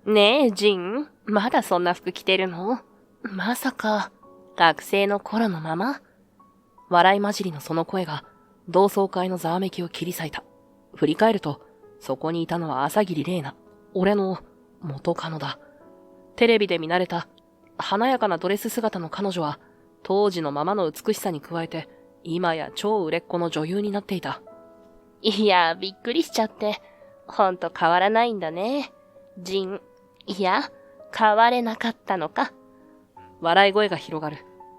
ねえ、ジン、まだそんな服着てるの？まさか、学生の頃のまま？笑い混じりのその声が、同窓会のざわめきを切り裂いた。振り返ると、そこにいたのは朝霧玲奈。俺の元カノだ。テレビで見慣れた、華やかなドレス姿の彼女は、当時のままの美しさに加えて、今や超売れっ子の女優になっていた。いや、びっくりしちゃって。ほんと変わらないんだね。ジン。いや、変われなかったのか。笑い声が広がる。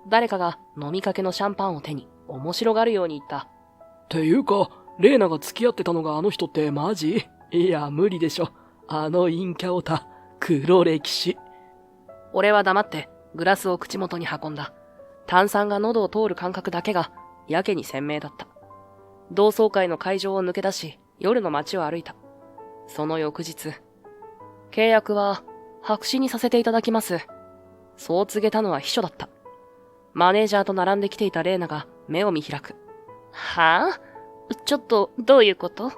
誰かが飲みかけのシャンパンを手に面白がるように言った。ていうか、レイナが付き合ってたのがあの人ってマジ？いや、無理でしょ。あの陰キャオタ、黒歴史。俺は黙ってグラスを口元に運んだ。炭酸が喉を通る感覚だけがやけに鮮明だった。同窓会の会場を抜け出し、夜の街を歩いた。その翌日、契約は白紙にさせていただきます。そう告げたのは秘書だった。マネージャーと並んできていたレーナが目を見開く。はぁ？ちょっと、どういうこと？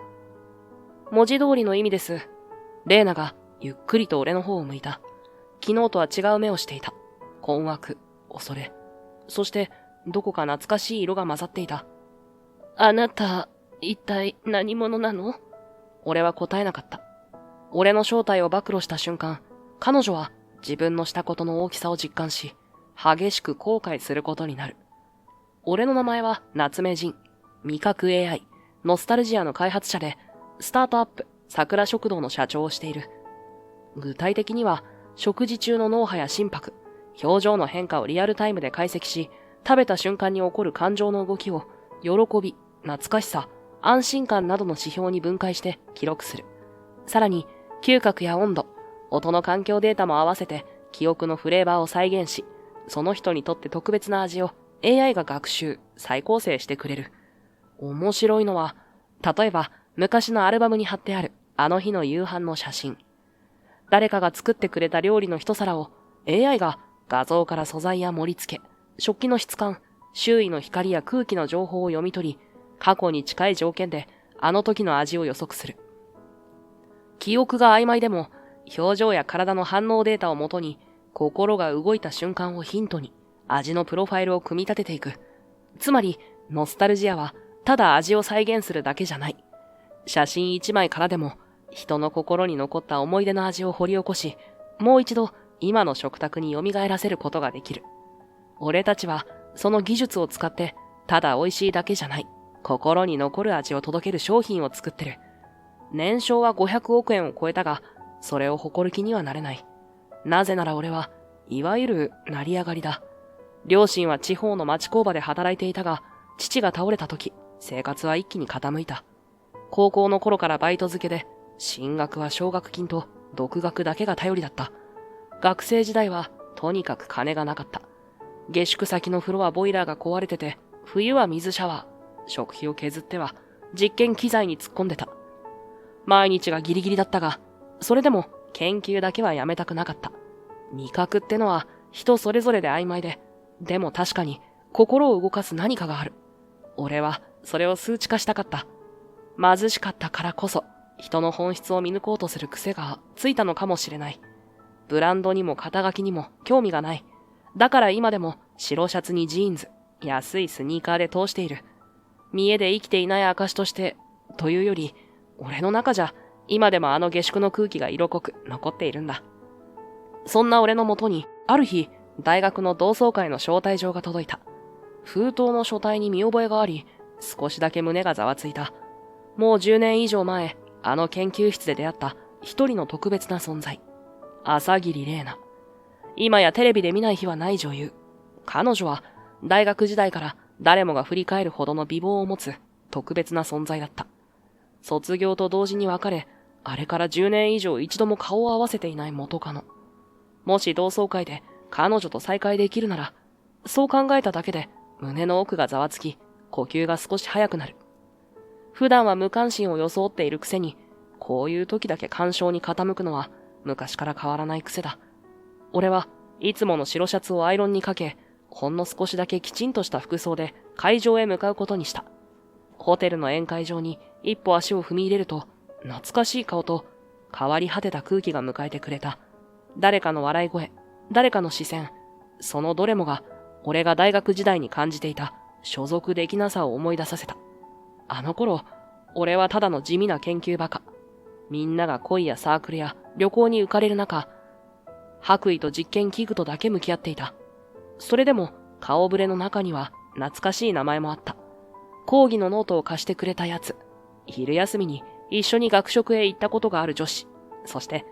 文字通りの意味です。レーナがゆっくりと俺の方を向いた。昨日とは違う目をしていた。困惑、恐れ、そしてどこか懐かしい色が混ざっていた。あなた、一体何者なの？俺は答えなかった。俺の正体を暴露した瞬間、彼女は自分のしたことの大きさを実感し、激しく後悔することになる。俺の名前は夏目仁、味覚 AI、ノスタルジアの開発者で、スタートアップ、桜食堂の社長をしている。具体的には、食事中の脳波や心拍、表情の変化をリアルタイムで解析し、食べた瞬間に起こる感情の動きを、喜び、懐かしさ、安心感などの指標に分解して記録する。さらに、嗅覚や温度、音の環境データも合わせて、記憶のフレーバーを再現し、その人にとって特別な味を AI が学習、再構成してくれる。面白いのは、例えば昔のアルバムに貼ってあるあの日の夕飯の写真。誰かが作ってくれた料理の一皿を AI が画像から素材や盛り付け、食器の質感、周囲の光や空気の情報を読み取り、過去に近い条件であの時の味を予測する。記憶が曖昧でも、表情や体の反応データをもとに、心が動いた瞬間をヒントに、味のプロファイルを組み立てていく。つまり、ノスタルジアは、ただ味を再現するだけじゃない。写真一枚からでも、人の心に残った思い出の味を掘り起こし、もう一度、今の食卓に蘇らせることができる。俺たちは、その技術を使って、ただ美味しいだけじゃない、心に残る味を届ける商品を作ってる。年商は500億円を超えたが、それを誇る気にはなれない。なぜなら俺は、いわゆる成り上がりだ。両親は地方の町工場で働いていたが、父が倒れた時、生活は一気に傾いた。高校の頃からバイト漬けで、進学は奨学金と独学だけが頼りだった。学生時代はとにかく金がなかった。下宿先の風呂はボイラーが壊れてて、冬は水シャワー、食費を削っては実験機材に突っ込んでた。毎日がギリギリだったが、それでも研究だけはやめたくなかった。味覚ってのは人それぞれで曖昧で、でも確かに心を動かす何かがある。俺はそれを数値化したかった。貧しかったからこそ、人の本質を見抜こうとする癖がついたのかもしれない。ブランドにも肩書きにも興味がない。だから今でも白シャツにジーンズ、安いスニーカーで通している。見栄で生きていない証として、というより、俺の中じゃ今でもあの下宿の空気が色濃く残っているんだ。そんな俺のもとに、ある日、大学の同窓会の招待状が届いた。封筒の書体に見覚えがあり、少しだけ胸がざわついた。もう10年以上前、あの研究室で出会った一人の特別な存在。朝霧玲奈。今やテレビで見ない日はない女優。彼女は大学時代から誰もが振り返るほどの美貌を持つ特別な存在だった。卒業と同時に別れ、あれから10年以上一度も顔を合わせていない元カノ。もし同窓会で彼女と再会できるなら、そう考えただけで胸の奥がざわつき、呼吸が少し早くなる。普段は無関心を装っているくせに、こういう時だけ感傷に傾くのは昔から変わらない癖だ。俺はいつもの白シャツをアイロンにかけ、ほんの少しだけきちんとした服装で会場へ向かうことにした。ホテルの宴会場に一歩足を踏み入れると、懐かしい顔と変わり果てた空気が迎えてくれた。誰かの笑い声、誰かの視線、そのどれもが俺が大学時代に感じていた所属できなさを思い出させた。あの頃、俺はただの地味な研究バカ。みんなが恋やサークルや旅行に浮かれる中、白衣と実験器具とだけ向き合っていた。それでも顔ぶれの中には懐かしい名前もあった。講義のノートを貸してくれたやつ、昼休みに一緒に学食へ行ったことがある女子、そして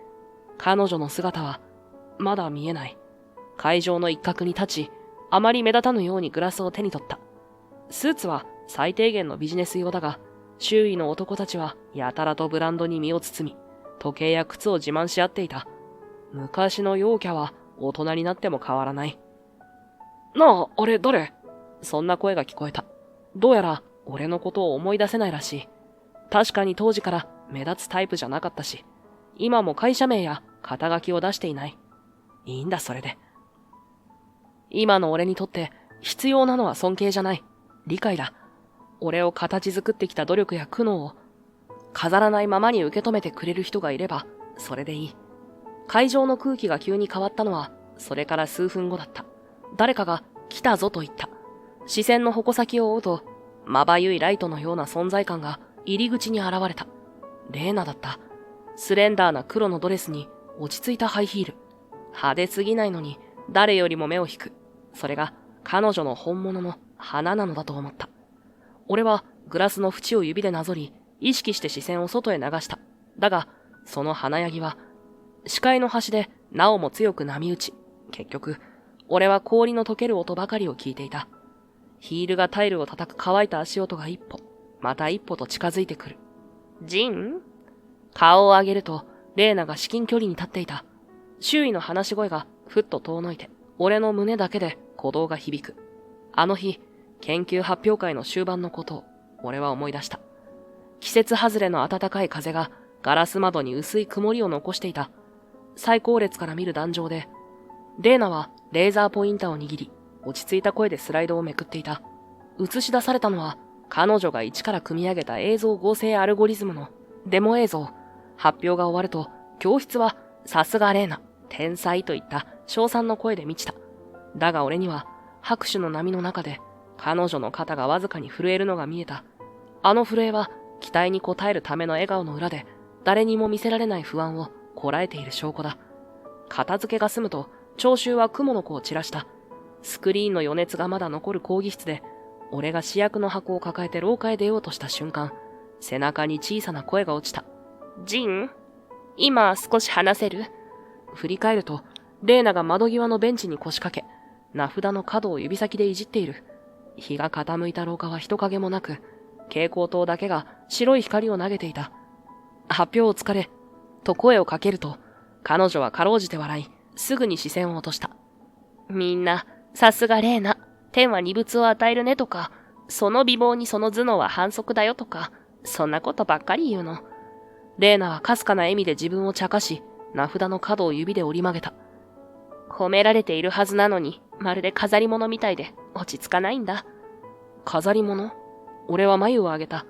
彼女の姿はまだ見えない。会場の一角に立ち、あまり目立たぬようにグラスを手に取った。スーツは最低限のビジネス用だが、周囲の男たちはやたらとブランドに身を包み、時計や靴を自慢し合っていた。昔の陽キャは大人になっても変わらない。なあ、あれ誰？そんな声が聞こえた。どうやら俺のことを思い出せないらしい。確かに当時から目立つタイプじゃなかったし、今も会社名や肩書きを出していない。いいんだそれで。今の俺にとって必要なのは尊敬じゃない。理解だ。俺を形作ってきた努力や苦悩を飾らないままに受け止めてくれる人がいれば、それでいい。会場の空気が急に変わったのは、それから数分後だった。誰かが来たぞと言った。視線の矛先を追うと、まばゆいライトのような存在感が入り口に現れた。レーナだった。スレンダーな黒のドレスに落ち着いたハイヒール。派手すぎないのに誰よりも目を引く。それが彼女の本物の花なのだと思った。俺はグラスの縁を指でなぞり、意識して視線を外へ流した。だが、その華やぎは、視界の端でなおも強く波打ち、結局、俺は氷の溶ける音ばかりを聞いていた。ヒールがタイルを叩く乾いた足音が一歩、また一歩と近づいてくる。ジン？顔を上げると、レーナが至近距離に立っていた。周囲の話し声がふっと遠のいて、俺の胸だけで鼓動が響く。あの日、研究発表会の終盤のことを、俺は思い出した。季節外れの暖かい風がガラス窓に薄い曇りを残していた。最高列から見る壇上で、レーナはレーザーポインターを握り、落ち着いた声でスライドをめくっていた。映し出されたのは、彼女が一から組み上げた映像合成アルゴリズムのデモ映像。発表が終わると、教室はさすがレーナ、天才といった称賛の声で満ちた。だが俺には、拍手の波の中で、彼女の肩がわずかに震えるのが見えた。あの震えは、期待に応えるための笑顔の裏で、誰にも見せられない不安をこらえている証拠だ。片付けが済むと、聴衆は雲の子を散らした。スクリーンの余熱がまだ残る講義室で、俺が試薬の箱を抱えて廊下へ出ようとした瞬間、背中に小さな声が落ちた。ジン？今少し話せる？振り返ると、レーナが窓際のベンチに腰掛け、名札の角を指先でいじっている。日が傾いた廊下は人影もなく、蛍光灯だけが白い光を投げていた。発表お疲れ、と声をかけると、彼女はかろうじて笑い、すぐに視線を落とした。みんな、さすがレーナ、天は二物を与えるねとか、その美貌にその頭脳は反則だよとか、そんなことばっかり言うの。レーナはかすかな笑みで自分を茶化し、名札の角を指で折り曲げた。褒められているはずなのに、まるで飾り物みたいで落ち着かないんだ。飾り物？俺は眉を上げた。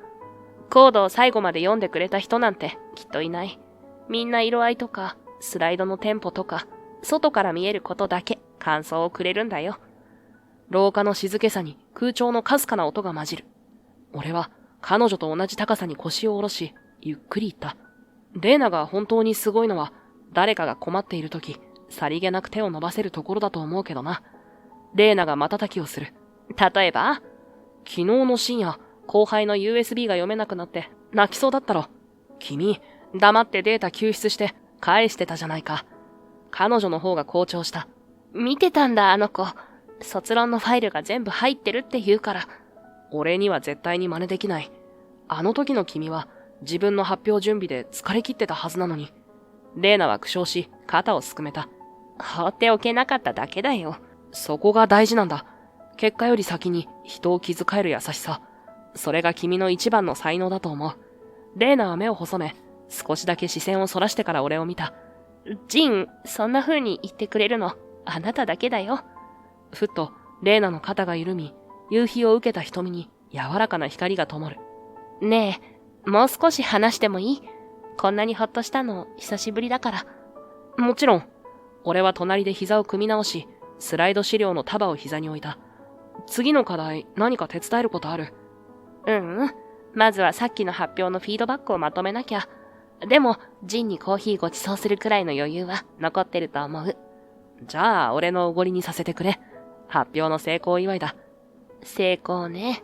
コードを最後まで読んでくれた人なんてきっといない。みんな色合いとか、スライドのテンポとか、外から見えることだけ感想をくれるんだよ。廊下の静けさに空調のかすかな音が混じる。俺は彼女と同じ高さに腰を下ろし、ゆっくり言った。レーナが本当にすごいのは、誰かが困っているとき、さりげなく手を伸ばせるところだと思うけどな。レーナが瞬きをする。例えば？昨日の深夜、後輩の USB が読めなくなって泣きそうだったろ。君、黙ってデータ救出して返してたじゃないか。彼女の方が好調した。見てたんだあの子。卒論のファイルが全部入ってるって言うから。俺には絶対に真似できない。あの時の君は自分の発表準備で疲れ切ってたはずなのに。レーナは苦笑し、肩をすくめた。放っておけなかっただけだよ。そこが大事なんだ。結果より先に人を気遣える優しさ。それが君の一番の才能だと思う。レーナは目を細め、少しだけ視線をそらしてから俺を見た。ジン、そんな風に言ってくれるの、あなただけだよ。ふっと、レーナの肩が緩み、夕日を受けた瞳に柔らかな光が灯る。ねえ、もう少し話してもいい？こんなにほっとしたの久しぶりだから。もちろん。俺は隣で膝を組み直し、スライド資料の束を膝に置いた。次の課題、何か手伝えることある？まずはさっきの発表のフィードバックをまとめなきゃ。でも、ジンにコーヒーご馳走するくらいの余裕は残ってると思う。じゃあ、俺のおごりにさせてくれ。発表の成功祝いだ。成功ね。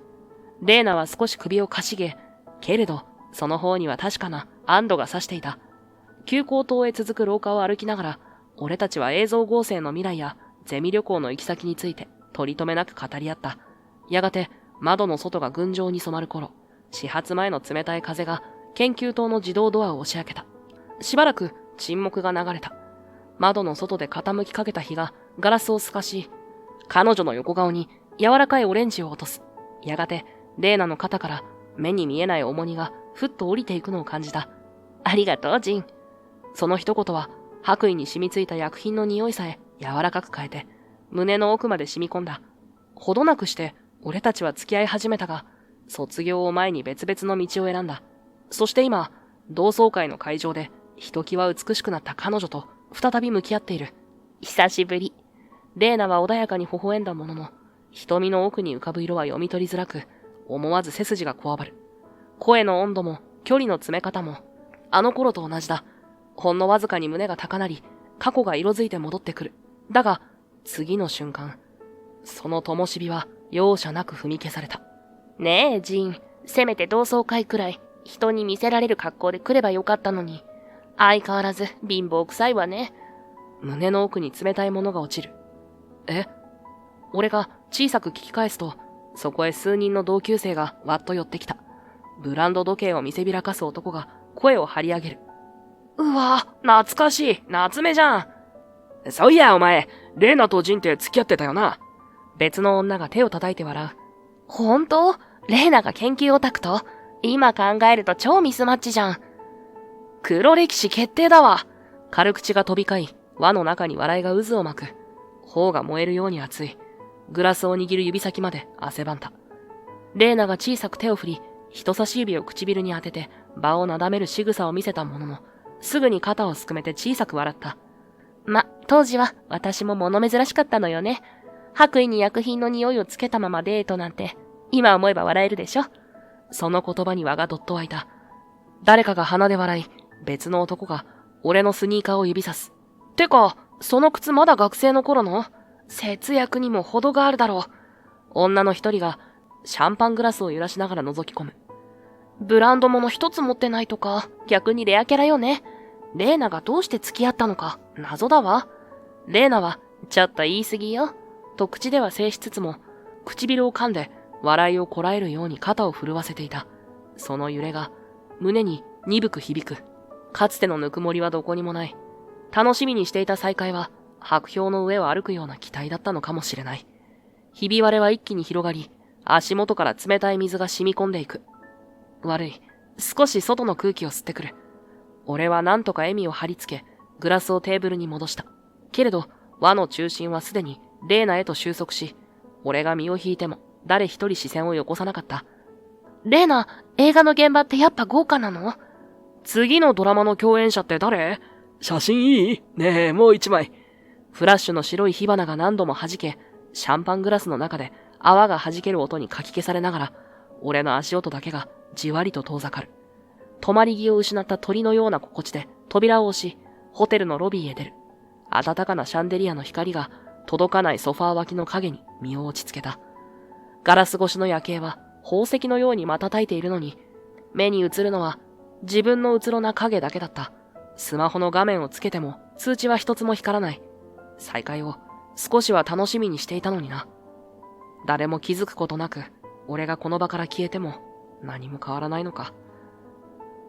レーナは少し首をかしげ、けれど、その方には確かな安堵が差していた。休校棟へ続く廊下を歩きながら、俺たちは映像合成の未来やゼミ旅行の行き先について取り留めなく語り合った。やがて、窓の外が群青に染まる頃、始発前の冷たい風が研究棟の自動ドアを押し開けた。しばらく沈黙が流れた。窓の外で傾きかけた日がガラスを透かし、彼女の横顔に柔らかいオレンジを落とす。やがて、レーナの肩から目に見えない重荷がふっと降りていくのを感じた。ありがとう、ジン。その一言は、白衣に染みついた薬品の匂いさえ柔らかく変えて、胸の奥まで染み込んだ。ほどなくして、俺たちは付き合い始めたが、卒業を前に別々の道を選んだ。そして今、同窓会の会場で、ひときわ美しくなった彼女と再び向き合っている。久しぶり。レーナは穏やかに微笑んだものの、瞳の奥に浮かぶ色は読み取りづらく、思わず背筋がこわばる。声の温度も、距離の詰め方も、あの頃と同じだ。ほんのわずかに胸が高鳴り、過去が色づいて戻ってくる。だが、次の瞬間、その灯火は容赦なく踏み消された。ねえ、ジン。せめて同窓会くらい、人に見せられる格好で来ればよかったのに。相変わらず貧乏臭いわね。胸の奥に冷たいものが落ちる。え？俺が小さく聞き返すと、そこへ数人の同級生がわっと寄ってきた。ブランド時計を見せびらかす男が声を張り上げる。うわ、懐かしい。夏目じゃん。そういや、お前、レイナとジンって付き合ってたよな。別の女が手を叩いて笑う。本当？レイナが研究オタクと？今考えると超ミスマッチじゃん。黒歴史決定だわ。軽口が飛び交い、輪の中に笑いが渦を巻く。頬が燃えるように熱い。グラスを握る指先まで汗ばんだ。レイナが小さく手を振り、人差し指を唇に当てて場をなだめる仕草を見せたものの、すぐに肩をすくめて小さく笑った。当時は私も物珍しかったのよね。白衣に薬品の匂いをつけたままデートなんて、今思えば笑えるでしょ。その言葉に輪がどっと湧いた。誰かが鼻で笑い、別の男が俺のスニーカーを指さす。てか、その靴まだ学生の頃の？節約にも程があるだろう。女の一人がシャンパングラスを揺らしながら覗き込む。ブランド物一つ持ってないとか、逆にレアキャラよね。レーナがどうして付き合ったのか、謎だわ。レーナは、ちょっと言い過ぎよ。と口では制しつつも、唇を噛んで、笑いをこらえるように肩を震わせていた。その揺れが、胸に鈍く響く。かつてのぬくもりはどこにもない。楽しみにしていた再会は、白氷の上を歩くような期待だったのかもしれない。ひび割れは一気に広がり、足元から冷たい水が染み込んでいく。悪い。少し外の空気を吸ってくる。俺は何とか笑みを貼り付け、グラスをテーブルに戻した。けれど、輪の中心はすでにレーナへと収束し、俺が身を引いても誰一人視線をよこさなかった。レーナ、映画の現場ってやっぱ豪華なの？次のドラマの共演者って誰？写真いい？ねえ、もう一枚。フラッシュの白い火花が何度も弾け、シャンパングラスの中で泡が弾ける音にかき消されながら、俺の足音だけがじわりと遠ざかる。止まり木を失った鳥のような心地で扉を押し、ホテルのロビーへ出る。暖かなシャンデリアの光が届かないソファー脇の影に身を落ち着けた。ガラス越しの夜景は宝石のように瞬いているのに、目に映るのは自分のうつろな影だけだった。スマホの画面をつけても通知は一つも光らない。再会を少しは楽しみにしていたのにな。誰も気づくことなく、俺がこの場から消えても何も変わらないのか。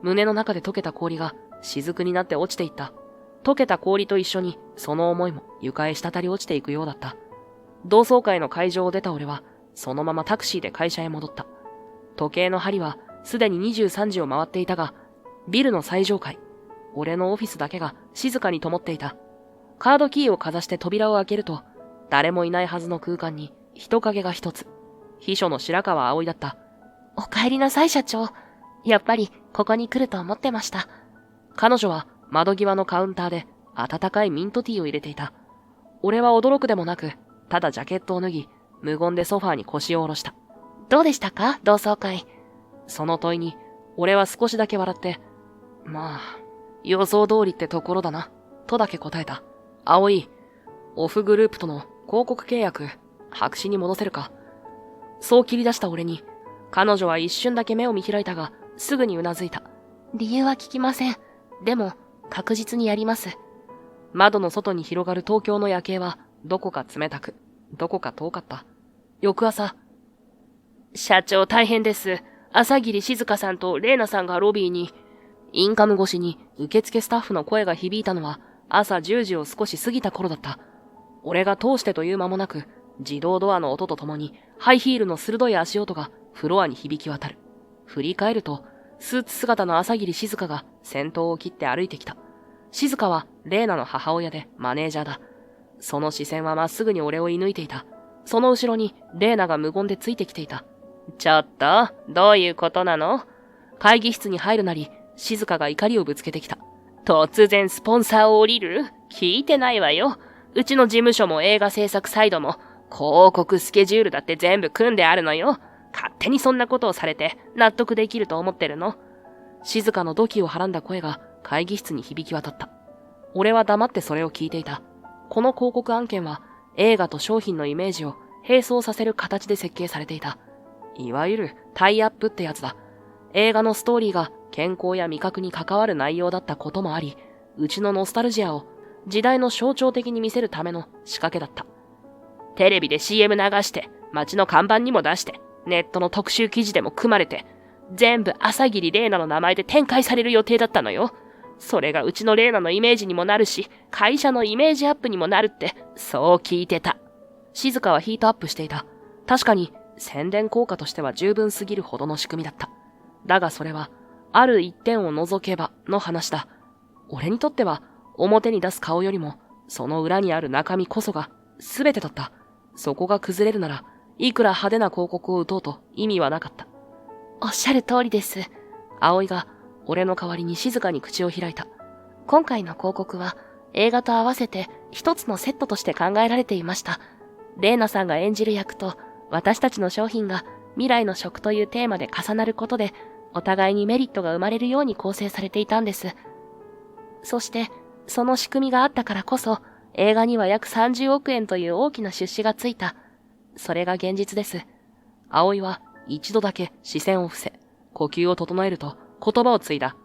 胸の中で溶けた氷が雫になって落ちていった。溶けた氷と一緒にその思いも床へ滴り落ちていくようだった。同窓会の会場を出た俺はそのままタクシーで会社へ戻った。時計の針はすでに23時を回っていたが、ビルの最上階、俺のオフィスだけが静かに灯っていた。カードキーをかざして扉を開けると、誰もいないはずの空間に人影が一つ。秘書の白川葵だった。お帰りなさい社長。やっぱりここに来ると思ってました。彼女は窓際のカウンターで温かいミントティーを入れていた。俺は驚くでもなく、ただジャケットを脱ぎ、無言でソファーに腰を下ろした。どうでしたか、同窓会。その問いに、俺は少しだけ笑って、まあ、予想通りってところだな、とだけ答えた。葵、オフグループとの広告契約、白紙に戻せるか。そう切り出した俺に、彼女は一瞬だけ目を見開いたが、すぐにうなずいた。理由は聞きません。でも、確実にやります。窓の外に広がる東京の夜景は、どこか冷たく、どこか遠かった。翌朝、社長大変です。朝霧静香さんと玲奈さんがロビーに、インカム越しに受付スタッフの声が響いたのは朝10時を少し過ぎた頃だった。俺が通してという間もなく、自動ドアの音とともにハイヒールの鋭い足音がフロアに響き渡る。振り返ると、スーツ姿の朝霧静香が先頭を切って歩いてきた。静香は玲奈の母親でマネージャーだ。その視線はまっすぐに俺を射抜いていた。その後ろに玲奈が無言でついてきていた。ちょっと、どういうことなの？会議室に入るなり、静香が怒りをぶつけてきた。突然スポンサーを降りる？聞いてないわよ。うちの事務所も映画制作サイドも、広告スケジュールだって全部組んであるのよ。勝手にそんなことをされて納得できると思ってるの？静香の土器をはらんだ声が会議室に響き渡った。俺は黙ってそれを聞いていた。この広告案件は映画と商品のイメージを並走させる形で設計されていた。いわゆるタイアップってやつだ。映画のストーリーが健康や味覚に関わる内容だったこともあり、うちのノスタルジアを時代の象徴的に見せるための仕掛けだった。テレビで CM 流して、街の看板にも出して、ネットの特集記事でも組まれて、全部朝霧玲奈の名前で展開される予定だったのよ。それがうちの玲奈のイメージにもなるし、会社のイメージアップにもなるって、そう聞いてた。静香はヒートアップしていた。確かに、宣伝効果としては十分すぎるほどの仕組みだった。だがそれは、ある一点を除けばの話だ。俺にとっては、表に出す顔よりも、その裏にある中身こそが、全てだった。そこが崩れるなら、いくら派手な広告を打とうと意味はなかった。おっしゃる通りです。葵が、俺の代わりに静かに口を開いた。今回の広告は、映画と合わせて一つのセットとして考えられていました。玲奈さんが演じる役と、私たちの商品が未来の食というテーマで重なることで、お互いにメリットが生まれるように構成されていたんです。そして、その仕組みがあったからこそ、映画には約30億円という大きな出資がついた。それが現実です。葵は一度だけ視線を伏せ、呼吸を整えると言葉を継いだ。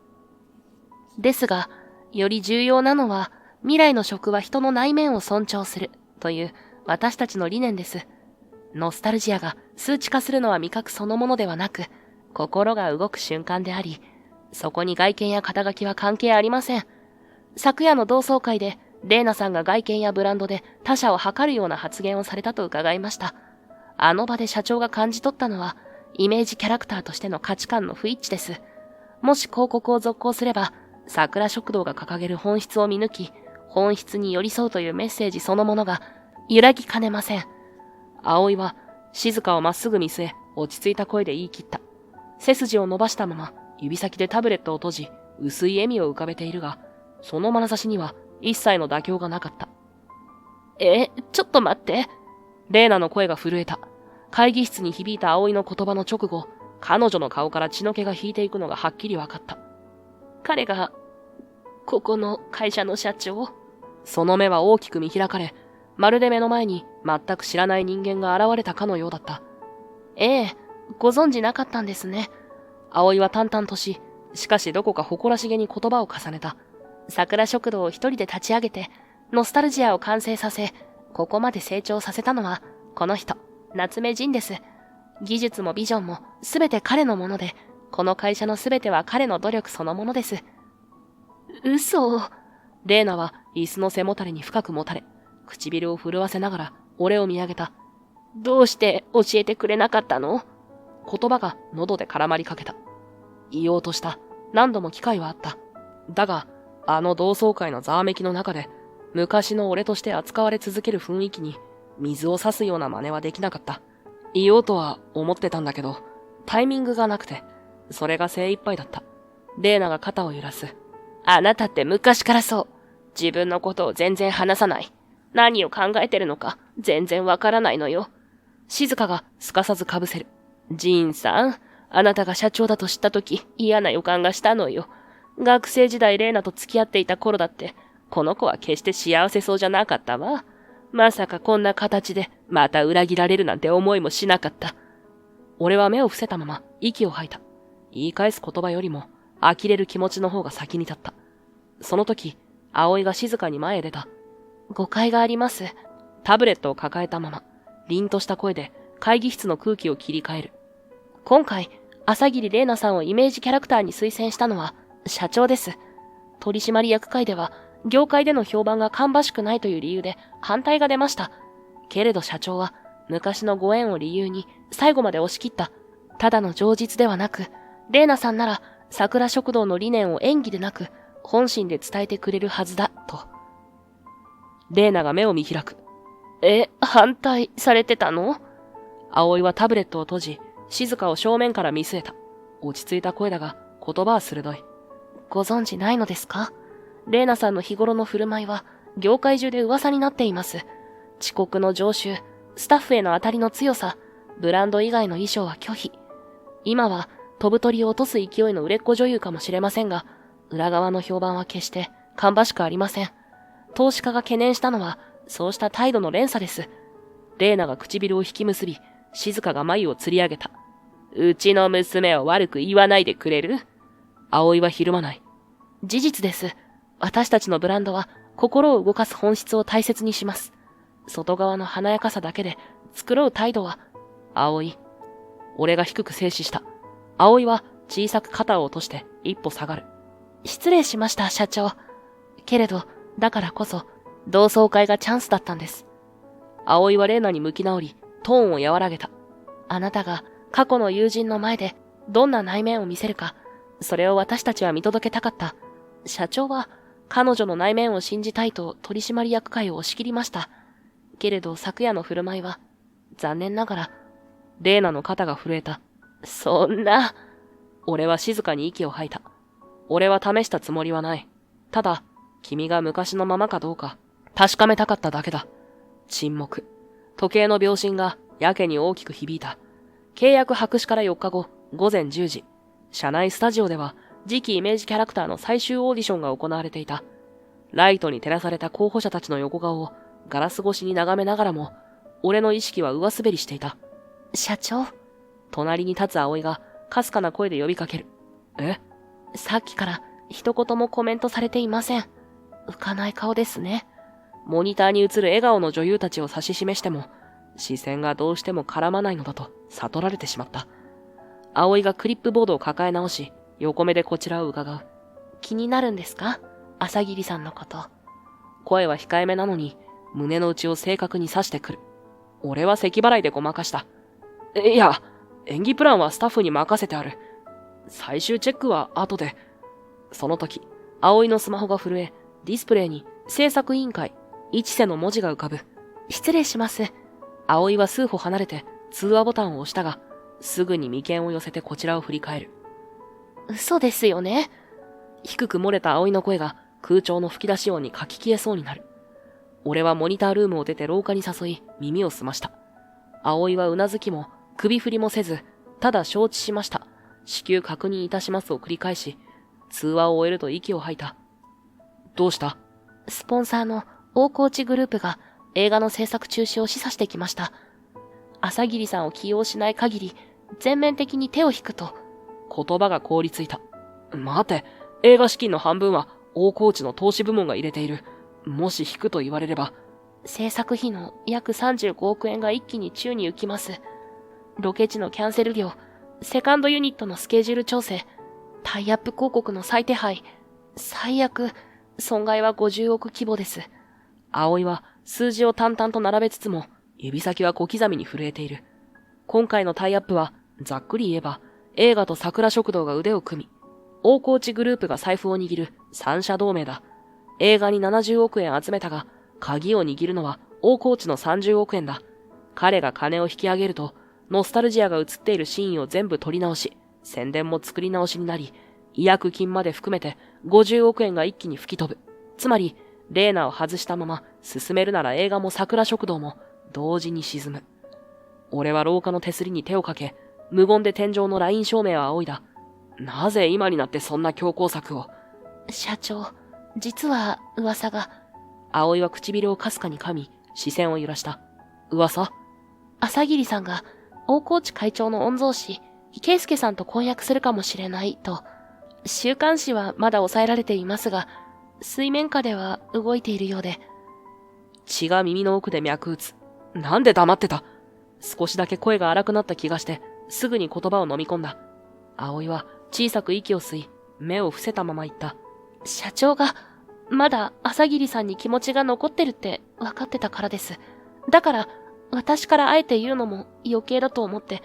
ですが、より重要なのは、未来の食は人の内面を尊重するという私たちの理念です。ノスタルジアが数値化するのは味覚そのものではなく、心が動く瞬間であり、そこに外見や肩書きは関係ありません。昨夜の同窓会で、玲奈さんが外見やブランドで他者を測るような発言をされたと伺いました。あの場で社長が感じ取ったのは、イメージキャラクターとしての価値観の不一致です。もし広告を続行すれば、桜食堂が掲げる本質を見抜き、本質に寄り添うというメッセージそのものが揺らぎかねません。葵は静香をまっすぐ見据え、落ち着いた声で言い切った。背筋を伸ばしたまま、指先でタブレットを閉じ、薄い笑みを浮かべているが、その眼差しには一切の妥協がなかった。ちょっと待って。玲奈の声が震えた。会議室に響いた葵の言葉の直後、彼女の顔から血の気が引いていくのがはっきり分かった。彼が、ここの会社の社長？その目は大きく見開かれ、まるで目の前に全く知らない人間が現れたかのようだった。ご存知なかったんですね。葵は淡々としかしどこか誇らしげに言葉を重ねた。桜食堂を一人で立ち上げて、ノスタルジアを完成させ、ここまで成長させたのは、この人、夏目仁です。技術もビジョンもすべて彼のもので、この会社のすべては彼の努力そのものです。嘘を。玲奈は椅子の背もたれに深くもたれ、唇を震わせながら俺を見上げた。どうして教えてくれなかったの？言葉が喉で絡まりかけた。言おうとした。何度も機会はあった。だが、あの同窓会のざわめきの中で、昔の俺として扱われ続ける雰囲気に、水を差すような真似はできなかった。言おうとは思ってたんだけど、タイミングがなくて、それが精一杯だった。玲奈が肩を揺らす。あなたって昔からそう。自分のことを全然話さない。何を考えてるのか全然わからないのよ。静香がすかさずかぶせる。ジーンさん、あなたが社長だと知ったとき嫌な予感がしたのよ。学生時代レイナと付き合っていた頃だって、この子は決して幸せそうじゃなかったわ。まさかこんな形でまた裏切られるなんて思いもしなかった。俺は目を伏せたまま息を吐いた。言い返す言葉よりも呆れる気持ちの方が先に立った。その時、葵が静かに前へ出た。誤解があります。タブレットを抱えたまま、凛とした声で会議室の空気を切り替える。今回、朝霧玲奈さんをイメージキャラクターに推薦したのは社長です。取締役会では、業界での評判が芳しくないという理由で反対が出ました。けれど社長は昔のご縁を理由に最後まで押し切った。ただの情実ではなく、玲奈さんなら桜食堂の理念を演技でなく本心で伝えてくれるはずだ、と。玲奈が目を見開く。反対されてたの？葵はタブレットを閉じ、静香を正面から見据えた。落ち着いた声だが、言葉は鋭い。ご存知ないのですか？玲奈さんの日頃の振る舞いは、業界中で噂になっています。遅刻の常習、スタッフへの当たりの強さ、ブランド以外の衣装は拒否。今は、飛ぶ鳥を落とす勢いの売れっ子女優かもしれませんが、裏側の評判は決して芳しくありません。投資家が懸念したのは、そうした態度の連鎖です。玲奈が唇を引き結び、静香が眉を吊り上げた。うちの娘を悪く言わないでくれる？葵はひるまない。事実です。私たちのブランドは、心を動かす本質を大切にします。外側の華やかさだけで、繕う態度は、葵。俺が低く静止した。葵は小さく肩を落として一歩下がる。失礼しました、社長。けれど、だからこそ、同窓会がチャンスだったんです。葵は玲奈に向き直り、トーンを和らげた。あなたが過去の友人の前でどんな内面を見せるか、それを私たちは見届けたかった。社長は彼女の内面を信じたいと取締役会を押し切りました。けれど昨夜の振る舞いは、残念ながら、玲奈の肩が震えた。そんな。俺は静かに息を吐いた。俺は試したつもりはない。ただ、君が昔のままかどうか、確かめたかっただけだ。沈黙。時計の秒針がやけに大きく響いた。契約白紙から4日後、午前10時。社内スタジオでは、次期イメージキャラクターの最終オーディションが行われていた。ライトに照らされた候補者たちの横顔をガラス越しに眺めながらも、俺の意識は上滑りしていた。社長？隣に立つ葵が、かすかな声で呼びかける。さっきから一言もコメントされていません。浮かない顔ですね。モニターに映る笑顔の女優たちを指し示しても、視線がどうしても絡まないのだと悟られてしまった。葵がクリップボードを抱え直し、横目でこちらを伺う。気になるんですか？朝霧さんのこと。声は控えめなのに、胸の内を正確に刺してくる。俺は咳払いでごまかした。いや、演技プランはスタッフに任せてある。最終チェックは後で。その時、葵のスマホが震え、ディスプレイに制作委員会、一瀬の文字が浮かぶ。失礼します。葵は数歩離れて通話ボタンを押したが、すぐに眉間を寄せてこちらを振り返る。嘘ですよね。低く漏れた葵の声が空調の吹き出し音にかき消えそうになる。俺はモニタールームを出て廊下に誘い、耳を澄ました。葵はうなずきも首振りもせず、ただ承知しました。至急確認いたしますを繰り返し、通話を終えると息を吐いた。どうした？スポンサーの大河内グループが映画の制作中止を示唆してきました。朝霧さんを起用しない限り、全面的に手を引くと。言葉が凍りついた。待て、映画資金の半分は大河内の投資部門が入れている。もし引くと言われれば。制作費の約35億円が一気に宙に浮きます。ロケ地のキャンセル料、セカンドユニットのスケジュール調整、タイアップ広告の再手配、最悪、損害は50億規模です。葵は数字を淡々と並べつつも、指先は小刻みに震えている。今回のタイアップは、ざっくり言えば、映画と桜食堂が腕を組み、大河内グループが財布を握る三者同盟だ。映画に70億円集めたが、鍵を握るのは大河内の30億円だ。彼が金を引き上げると、ノスタルジアが映っているシーンを全部撮り直し、宣伝も作り直しになり、違約金まで含めて50億円が一気に吹き飛ぶ。つまり、レーナを外したまま進めるなら映画も桜食堂も同時に沈む。俺は廊下の手すりに手をかけ、無言で天井のライン照明を仰いだ。なぜ今になってそんな強硬策を。社長、実は噂が。葵は唇をかすかに噛み、視線を揺らした。噂？朝霧さんが大河内会長の御曹司、圭介さんと婚約するかもしれないと。週刊誌はまだ抑えられていますが、水面下では動いているようで。血が耳の奥で脈打つ。なんで黙ってた？少しだけ声が荒くなった気がして、すぐに言葉を飲み込んだ。葵は小さく息を吸い、目を伏せたまま言った。社長が、まだ朝霧さんに気持ちが残ってるって分かってたからです。だから、私からあえて言うのも余計だと思って。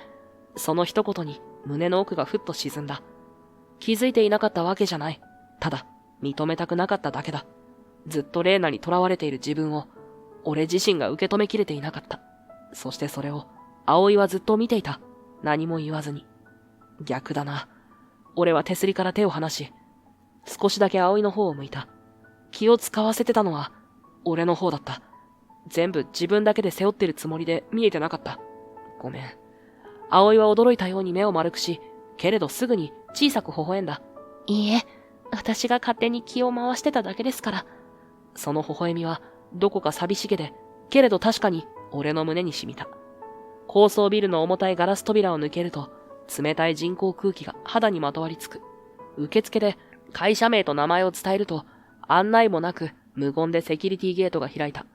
その一言に胸の奥がふっと沈んだ。気づいていなかったわけじゃない。ただ、認めたくなかっただけだ。ずっとレーナに囚われている自分を、俺自身が受け止めきれていなかった。そしてそれを、葵はずっと見ていた。何も言わずに。逆だな。俺は手すりから手を離し、少しだけ葵の方を向いた。気を使わせてたのは、俺の方だった。全部自分だけで背負ってるつもりで見えてなかった。ごめん。葵は驚いたように目を丸くし、けれどすぐに小さく微笑んだ。いいえ、私が勝手に気を回してただけですから。その微笑みは、どこか寂しげで、けれど確かに俺の胸に染みた。高層ビルの重たいガラス扉を抜けると、冷たい人工空気が肌にまとわりつく。受付で会社名と名前を伝えると、案内もなく無言でセキュリティゲートが開いた。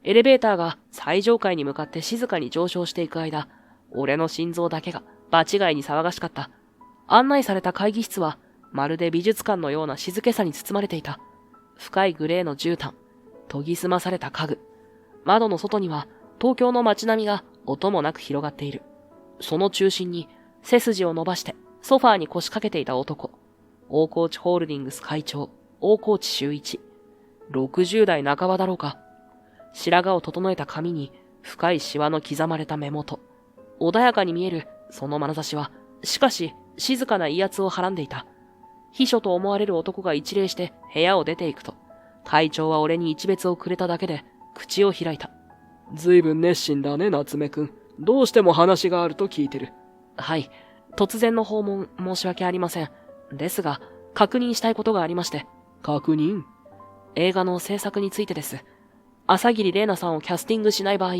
エレベーターが最上階に向かって静かに上昇していく間、俺の心臓だけが場違いに騒がしかった。案内された会議室は、まるで美術館のような静けさに包まれていた。深いグレーの絨毯、研ぎ澄まされた家具。窓の外には東京の街並みが音もなく広がっている。その中心に背筋を伸ばしてソファーに腰掛けていた男。大河内ホールディングス会長、大河内修一。60代半ばだろうか。白髪を整えた髪に深いシワの刻まれた目元。穏やかに見えるその眼差しは、しかし静かな威圧をはらんでいた。秘書と思われる男が一礼して部屋を出ていくと、会長は俺に一別をくれただけで口を開いた。ずいぶん熱心だね、夏目くん。どうしても話があると聞いてる。はい。突然の訪問申し訳ありません。ですが、確認したいことがありまして。確認？映画の制作についてです。朝霧玲奈さんをキャスティングしない場合、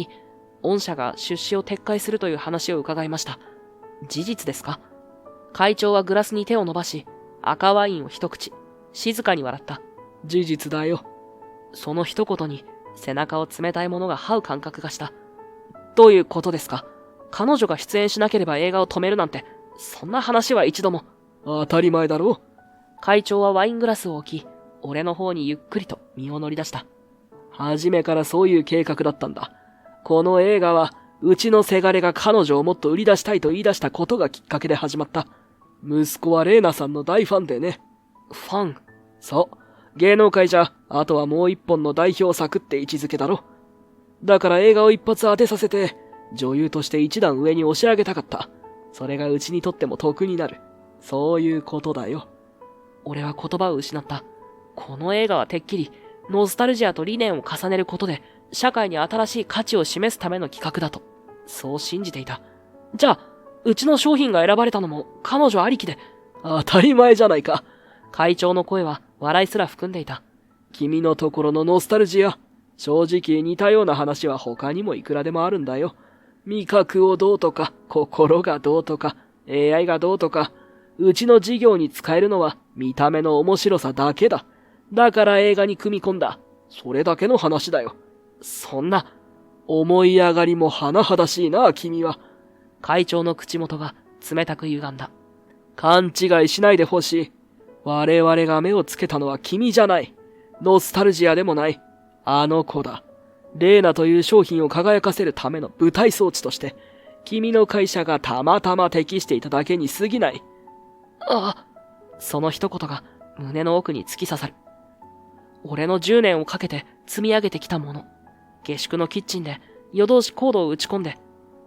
御社が出資を撤回するという話を伺いました。事実ですか？会長はグラスに手を伸ばし、赤ワインを一口、静かに笑った。事実だよ。その一言に背中を冷たいものが這う感覚がした。どういうことですか？彼女が出演しなければ映画を止めるなんて、そんな話は一度も。当たり前だろ。会長はワイングラスを置き、俺の方にゆっくりと身を乗り出した。初めからそういう計画だったんだ。この映画は、うちのせがれが彼女をもっと売り出したいと言い出したことがきっかけで始まった。息子は玲奈さんの大ファンでね。ファン？そう。芸能界じゃ、あとはもう一本の代表作って位置づけだろ。だから映画を一発当てさせて、女優として一段上に押し上げたかった。それがうちにとっても得になる。そういうことだよ。俺は言葉を失った。この映画はてっきり、ノスタルジアと理念を重ねることで、社会に新しい価値を示すための企画だと、そう信じていた。じゃあ、うちの商品が選ばれたのも彼女ありきで。当たり前じゃないか。会長の声は笑いすら含んでいた。君のところのノスタルジア。正直似たような話は他にもいくらでもあるんだよ。味覚をどうとか、心がどうとか、AI がどうとか、うちの事業に使えるのは見た目の面白さだけだ。だから映画に組み込んだ。それだけの話だよ。そんな、思い上がりも甚だしいな、君は。会長の口元が冷たく歪んだ。勘違いしないでほしい。我々が目をつけたのは君じゃない。ノスタルジアでもない。あの子だ。レーナという商品を輝かせるための舞台装置として、君の会社がたまたま適していただけに過ぎない。その一言が胸の奥に突き刺さる。俺の10年をかけて積み上げてきたもの。下宿のキッチンで夜通しコードを打ち込んで、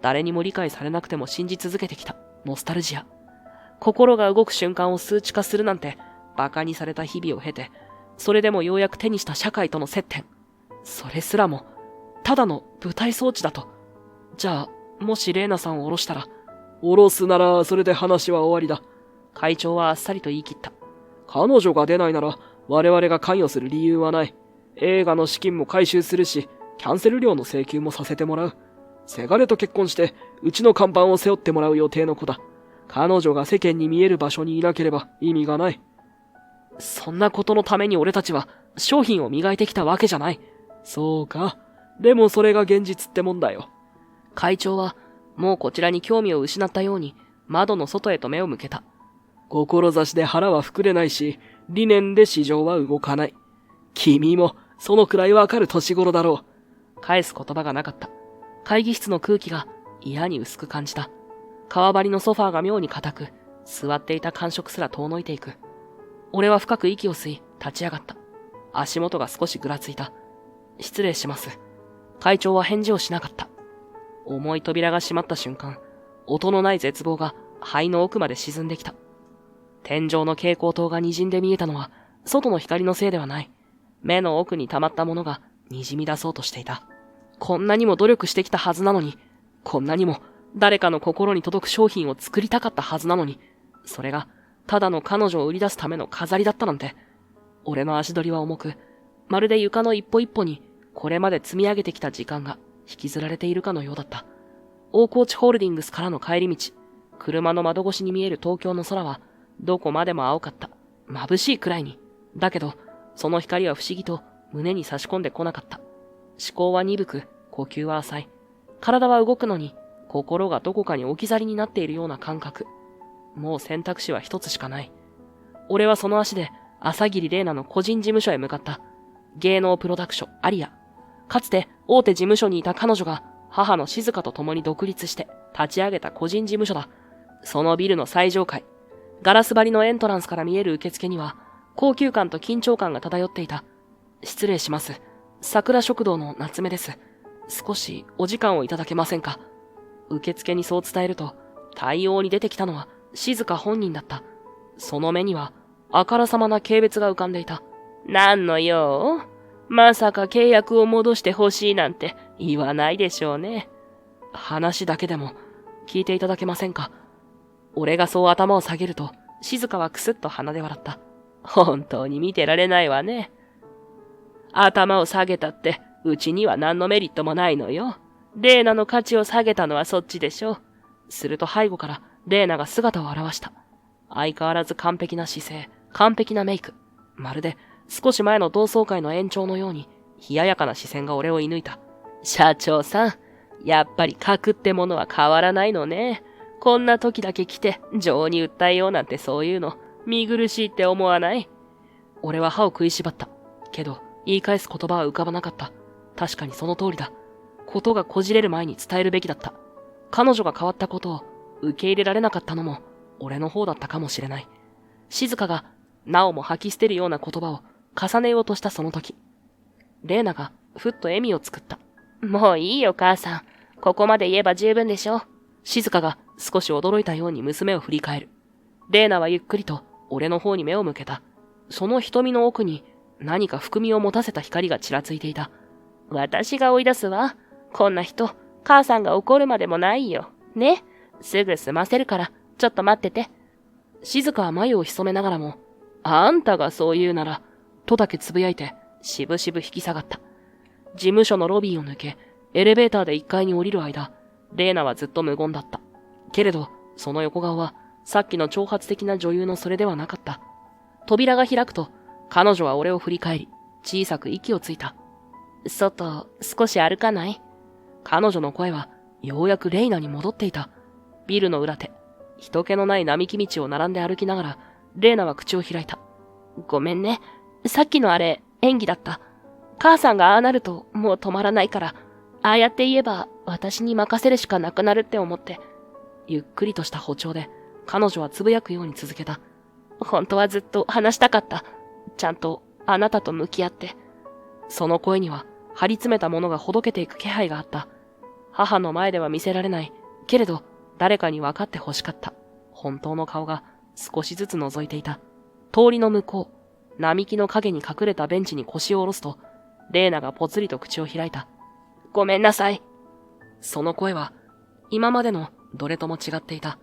誰にも理解されなくても信じ続けてきたノスタルジア。心が動く瞬間を数値化するなんて、馬鹿にされた日々を経て、それでもようやく手にした社会との接点。それすらも、ただの舞台装置だと。じゃあ、もしレイナさんを降ろしたら、降ろすならそれで話は終わりだ。会長はあっさりと言い切った。彼女が出ないなら我々が関与する理由はない。映画の資金も回収するし、キャンセル料の請求もさせてもらう。せがれと結婚して、うちの看板を背負ってもらう予定の子だ。彼女が世間に見える場所にいなければ意味がない。そんなことのために俺たちは商品を磨いてきたわけじゃない。そうか。でもそれが現実ってもんだよ。会長はもうこちらに興味を失ったように窓の外へと目を向けた。志で腹は膨れないし、理念で市場は動かない。君もそのくらいわかる年頃だろう。返す言葉がなかった。会議室の空気が嫌に薄く感じた。革張りのソファーが妙に硬く、座っていた感触すら遠のいていく。俺は深く息を吸い、立ち上がった。足元が少しぐらついた。失礼します。会長は返事をしなかった。重い扉が閉まった瞬間、音のない絶望が肺の奥まで沈んできた。天井の蛍光灯が滲んで見えたのは、外の光のせいではない。目の奥に溜まったものが滲み出そうとしていた。こんなにも努力してきたはずなのに、こんなにも誰かの心に届く商品を作りたかったはずなのに、それがただの彼女を売り出すための飾りだったなんて。俺の足取りは重く、まるで床の一歩一歩にこれまで積み上げてきた時間が引きずられているかのようだった。大河内ホールディングスからの帰り道、車の窓越しに見える東京の空はどこまでも青かった。眩しいくらいに。だけど、その光は不思議と胸に差し込んでこなかった。思考は鈍く、呼吸は浅い。体は動くのに、心がどこかに置き去りになっているような感覚。もう選択肢は一つしかない。俺はその足で、朝霧玲奈の個人事務所へ向かった。芸能プロダクション、アリア。かつて大手事務所にいた彼女が、母の静香と共に独立して立ち上げた個人事務所だ。そのビルの最上階。ガラス張りのエントランスから見える受付には、高級感と緊張感が漂っていた。失礼します。桜食堂の夏目です。少しお時間をいただけませんか。受付にそう伝えると、対応に出てきたのは静香本人だった。その目には、あからさまな軽蔑が浮かんでいた。何の用？まさか契約を戻してほしいなんて言わないでしょうね。話だけでも聞いていただけませんか。俺がそう頭を下げると、静香はクスッと鼻で笑った。本当に見てられないわね。頭を下げたって、うちには何のメリットもないのよ。レーナの価値を下げたのはそっちでしょ。すると背後からレーナが姿を現した。相変わらず完璧な姿勢、完璧なメイク。まるで少し前の同窓会の延長のように、冷ややかな視線が俺を射抜いた。社長さん、やっぱり格ってものは変わらないのね。こんな時だけ来て情に訴えようなんてそういうの見苦しいって思わない？俺は歯を食いしばった。けど言い返す言葉は浮かばなかった。確かにその通りだ。ことがこじれる前に伝えるべきだった。彼女が変わったことを受け入れられなかったのも俺の方だったかもしれない。静香がなおも吐き捨てるような言葉を重ねようとしたその時、レーナがふっと笑みを作った。もういいよ母さん。ここまで言えば十分でしょ。静香が少し驚いたように娘を振り返る。レーナはゆっくりと俺の方に目を向けた。その瞳の奥に何か含みを持たせた光がちらついていた。私が追い出すわ。こんな人、母さんが怒るまでもないよ。ね。すぐ済ませるから、ちょっと待ってて。静香は眉を潜めながらも、あんたがそう言うなら、とだけつぶやいて、しぶしぶ引き下がった。事務所のロビーを抜け、エレベーターで1階に降りる間、レーナはずっと無言だった。けれど、その横顔は、さっきの挑発的な女優のそれではなかった。扉が開くと、彼女は俺を振り返り、小さく息をついた。外、少し歩かない？彼女の声は、ようやくレイナに戻っていた。ビルの裏手、人気のない並木道を並んで歩きながら、レイナは口を開いた。ごめんね。さっきのあれ、演技だった。母さんがああなると、もう止まらないから、ああやって言えば、私に任せるしかなくなるって思って。ゆっくりとした歩調で、彼女はつぶやくように続けた。本当はずっと話したかった。ちゃんと、あなたと向き合って。その声には、張り詰めたものがほどけていく気配があった。母の前では見せられない。けれど、誰かに分かって欲しかった。本当の顔が少しずつ覗いていた。通りの向こう、並木の影に隠れたベンチに腰を下ろすと、レイナがぽつりと口を開いた。ごめんなさい。その声は、今までのどれとも違っていた。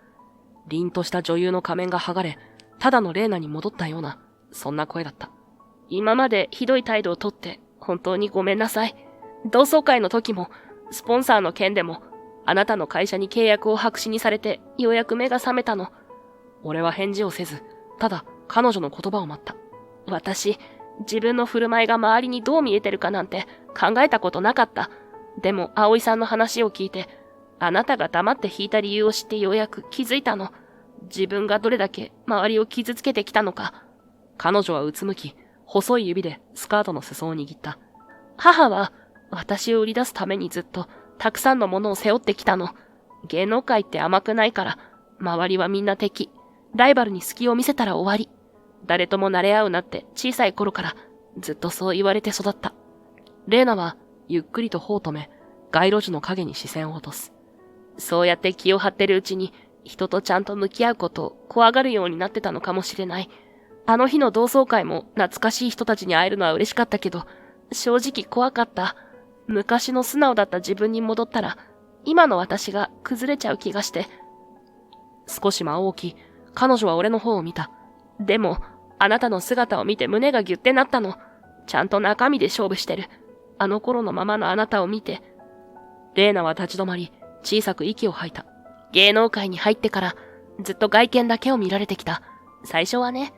凛とした女優の仮面が剥がれ、ただのレイナに戻ったような、そんな声だった。今までひどい態度をとって、本当にごめんなさい。同窓会の時も、スポンサーの件でも、あなたの会社に契約を白紙にされて、ようやく目が覚めたの。俺は返事をせず、ただ彼女の言葉を待った。私、自分の振る舞いが周りにどう見えてるかなんて考えたことなかった。でも、葵さんの話を聞いて、あなたが黙って引いた理由を知ってようやく気づいたの。自分がどれだけ周りを傷つけてきたのか。彼女はうつむき、細い指でスカートの裾を握った。母は、私を売り出すためにずっと、たくさんのものを背負ってきたの。芸能界って甘くないから、周りはみんな敵。ライバルに隙を見せたら終わり。誰とも慣れ合うなって小さい頃から、ずっとそう言われて育った。レーナは、ゆっくりと頬を止め、街路樹の影に視線を落とす。そうやって気を張ってるうちに、人とちゃんと向き合うことを怖がるようになってたのかもしれない。あの日の同窓会も懐かしい人たちに会えるのは嬉しかったけど、正直怖かった。昔の素直だった自分に戻ったら、今の私が崩れちゃう気がして。少し間を置き、彼女は俺の方を見た。でも、あなたの姿を見て胸がギュッてなったの。ちゃんと中身で勝負してる。あの頃のままのあなたを見て。レーナは立ち止まり、小さく息を吐いた。芸能界に入ってから、ずっと外見だけを見られてきた。最初はね。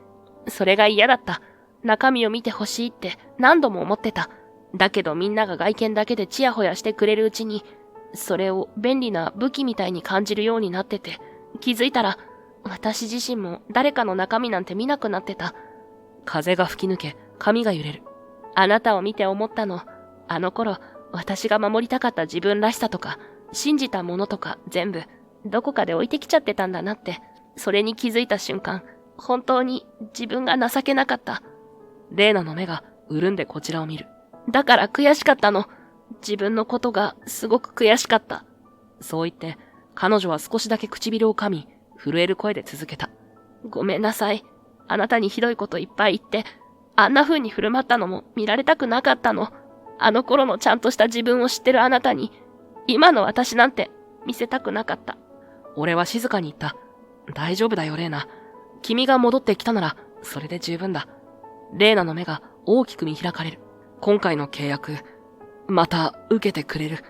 それが嫌だった。中身を見てほしいって何度も思ってた。だけどみんなが外見だけでチヤホヤしてくれるうちに、それを便利な武器みたいに感じるようになってて、気づいたら、私自身も誰かの中身なんて見なくなってた。風が吹き抜け、髪が揺れる。あなたを見て思ったの。あの頃、私が守りたかった自分らしさとか、信じたものとか全部、どこかで置いてきちゃってたんだなって、それに気づいた瞬間、本当に自分が情けなかった。レーナの目が潤んでこちらを見る。だから悔しかったの。自分のことがすごく悔しかった。そう言って、彼女は少しだけ唇を噛み、震える声で続けた。ごめんなさい。あなたにひどいこといっぱい言って、あんな風に振る舞ったのも見られたくなかったの。あの頃のちゃんとした自分を知ってるあなたに、今の私なんて見せたくなかった。俺は静かに言った。大丈夫だよ、レーナ。君が戻ってきたなら、それで十分だ。レーナの目が大きく見開かれる。今回の契約、また受けてくれる。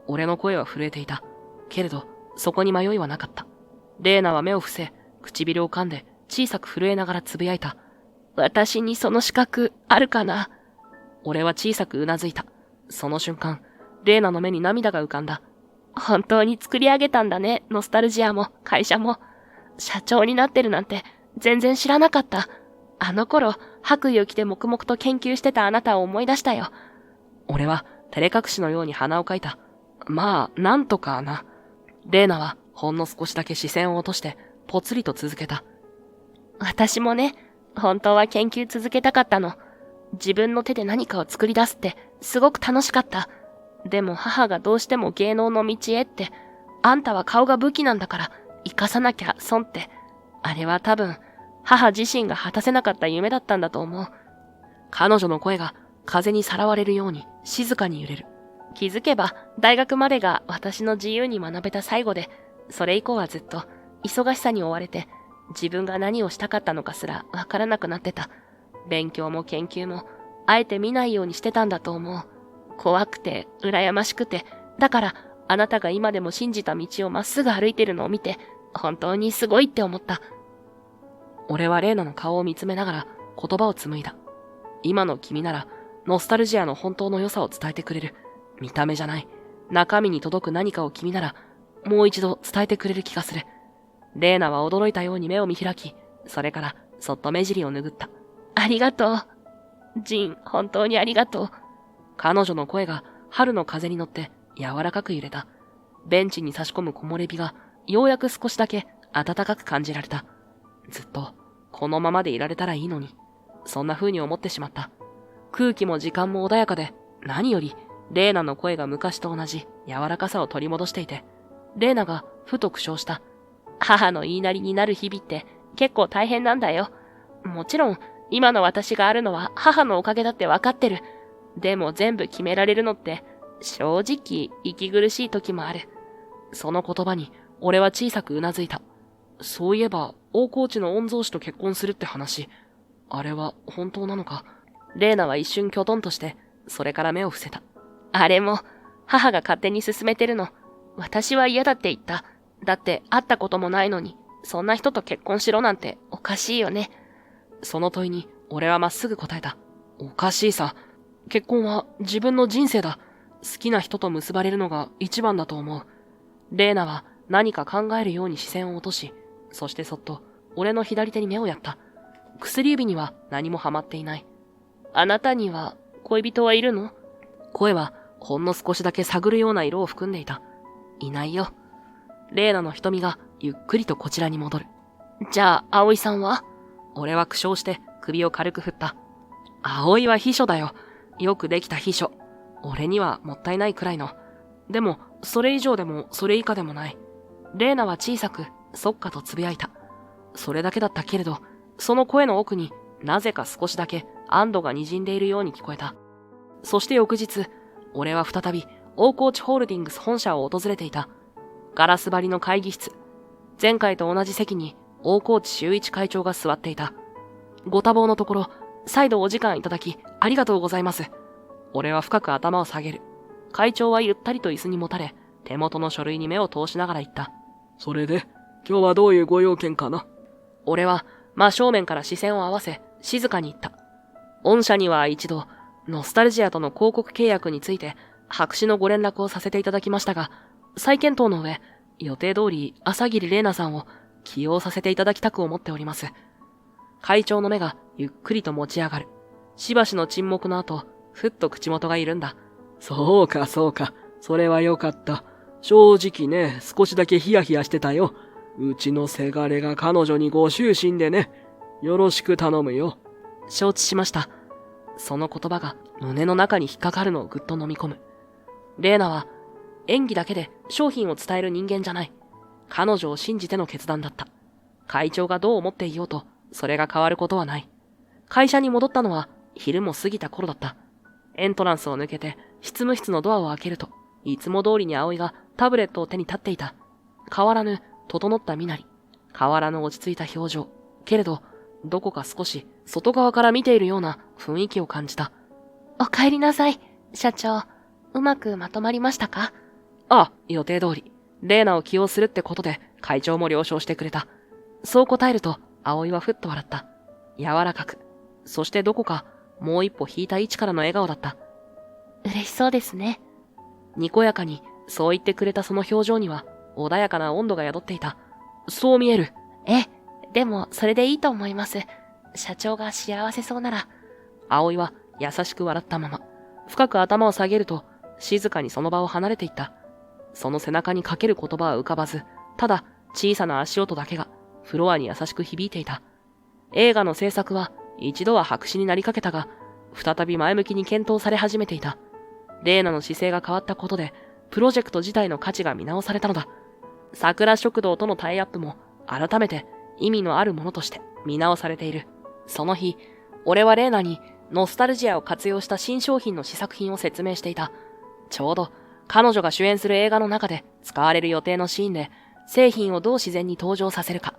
俺の声は震えていた。けれど、そこに迷いはなかった。レーナは目を伏せ、唇を噛んで、小さく震えながらつぶやいた。私にその資格あるかな？俺は小さくうなずいた。その瞬間、レーナの目に涙が浮かんだ。本当に作り上げたんだね、ノスタルジアも会社も。社長になってるなんて全然知らなかった。あの頃、白衣を着て黙々と研究してたあなたを思い出したよ。俺は照れ隠しのように鼻をかいた。まあ、なんとかな。レーナはほんの少しだけ視線を落として、ぽつりと続けた。私もね、本当は研究続けたかったの。自分の手で何かを作り出すってすごく楽しかった。でも母がどうしても芸能の道へって、あんたは顔が武器なんだから生かさなきゃ損って。あれは多分、母自身が果たせなかった夢だったんだと思う。彼女の声が風にさらわれるように静かに揺れる。気づけば大学までが私の自由に学べた最後で、それ以降はずっと忙しさに追われて、自分が何をしたかったのかすらわからなくなってた。勉強も研究も、あえて見ないようにしてたんだと思う。怖くて、羨ましくて、だから、あなたが今でも信じた道をまっすぐ歩いてるのを見て、本当にすごいって思った。俺はレーナの顔を見つめながら言葉を紡いだ。今の君なら、ノスタルジアの本当の良さを伝えてくれる。見た目じゃない。中身に届く何かを君なら、もう一度伝えてくれる気がする。レーナは驚いたように目を見開き、それからそっと目尻を拭った。ありがとう。ジン、本当にありがとう。彼女の声が春の風に乗って柔らかく揺れた。ベンチに差し込む木漏れ日がようやく少しだけ暖かく感じられた。ずっとこのままでいられたらいいのに、そんな風に思ってしまった。空気も時間も穏やかで、何よりレーナの声が昔と同じ柔らかさを取り戻していて、レーナがふと苦笑した。母の言いなりになる日々って結構大変なんだよ。もちろん、今の私があるのは母のおかげだってわかってる。でも全部決められるのって、正直、息苦しい時もある。その言葉に、俺は小さくうなずいた。そういえば、大河内の御曹司と結婚するって話。あれは本当なのか。レーナは一瞬きょとんとして、それから目を伏せた。あれも、母が勝手に進めてるの。私は嫌だって言った。だって会ったこともないのに、そんな人と結婚しろなんておかしいよね。その問いに、俺はまっすぐ答えた。おかしいさ。結婚は自分の人生だ。好きな人と結ばれるのが一番だと思う。レーナは何か考えるように視線を落とし、そしてそっと俺の左手に目をやった。薬指には何もはまっていない。あなたには恋人はいるの？声はほんの少しだけ探るような色を含んでいた。いないよ。レーナの瞳がゆっくりとこちらに戻る。じゃあ、葵さんは？俺は苦笑して首を軽く振った。葵は秘書だよ。よくできた秘書。俺にはもったいないくらいの。でも、それ以上でもそれ以下でもない。レーナは小さく、そっかと呟いた。それだけだったけれど、その声の奥になぜか少しだけ安堵が滲んでいるように聞こえた。そして翌日、俺は再び大河内ホールディングス本社を訪れていた。ガラス張りの会議室。前回と同じ席に大河内修一会長が座っていた。ご多忙のところ、再度お時間いただきありがとうございます。俺は深く頭を下げる。会長はゆったりと椅子にもたれ、手元の書類に目を通しながら言った。それで、今日はどういうご用件かな？俺は真正面から視線を合わせ、静かに言った。御社には一度、ノスタルジアとの広告契約について、白紙のご連絡をさせていただきましたが、再検討の上、予定通り朝霧玲奈さんを起用させていただきたく思っております。会長の目がゆっくりと持ち上がる。しばしの沈黙の後、ふっと口元が緩んだ。そうか、そうか。それはよかった。正直ね、少しだけヒヤヒヤしてたよ。うちのせがれが彼女にご執心でね。よろしく頼むよ。承知しました。その言葉が胸の中に引っかかるのをぐっと飲み込む。レーナは演技だけで商品を伝える人間じゃない。彼女を信じての決断だった。会長がどう思っていようと、それが変わることはない。会社に戻ったのは昼も過ぎた頃だった。エントランスを抜けて執務室のドアを開けると、いつも通りに葵がタブレットを手に立っていた。変わらぬ整った身なり、変わらぬ落ち着いた表情。けれど、どこか少し外側から見ているような雰囲気を感じた。お帰りなさい、社長。うまくまとまりましたか？ああ、予定通り。レーナを起用するってことで会長も了承してくれた。そう答えると、葵はふっと笑った。柔らかく。そしてどこかもう一歩引いた位置からの笑顔だった。嬉しそうですね。にこやかにそう言ってくれたその表情には穏やかな温度が宿っていた。そう見える。でもそれでいいと思います。社長が幸せそうなら。葵は優しく笑ったまま、深く頭を下げると静かにその場を離れていった。その背中にかける言葉は浮かばず、ただ小さな足音だけがフロアに優しく響いていた。映画の制作は一度は白紙になりかけたが、再び前向きに検討され始めていた。レーナの姿勢が変わったことで、プロジェクト自体の価値が見直されたのだ。桜食堂とのタイアップも改めて意味のあるものとして見直されている。その日、俺はレーナにノスタルジアを活用した新商品の試作品を説明していた。ちょうど彼女が主演する映画の中で使われる予定のシーンで、製品をどう自然に登場させるか、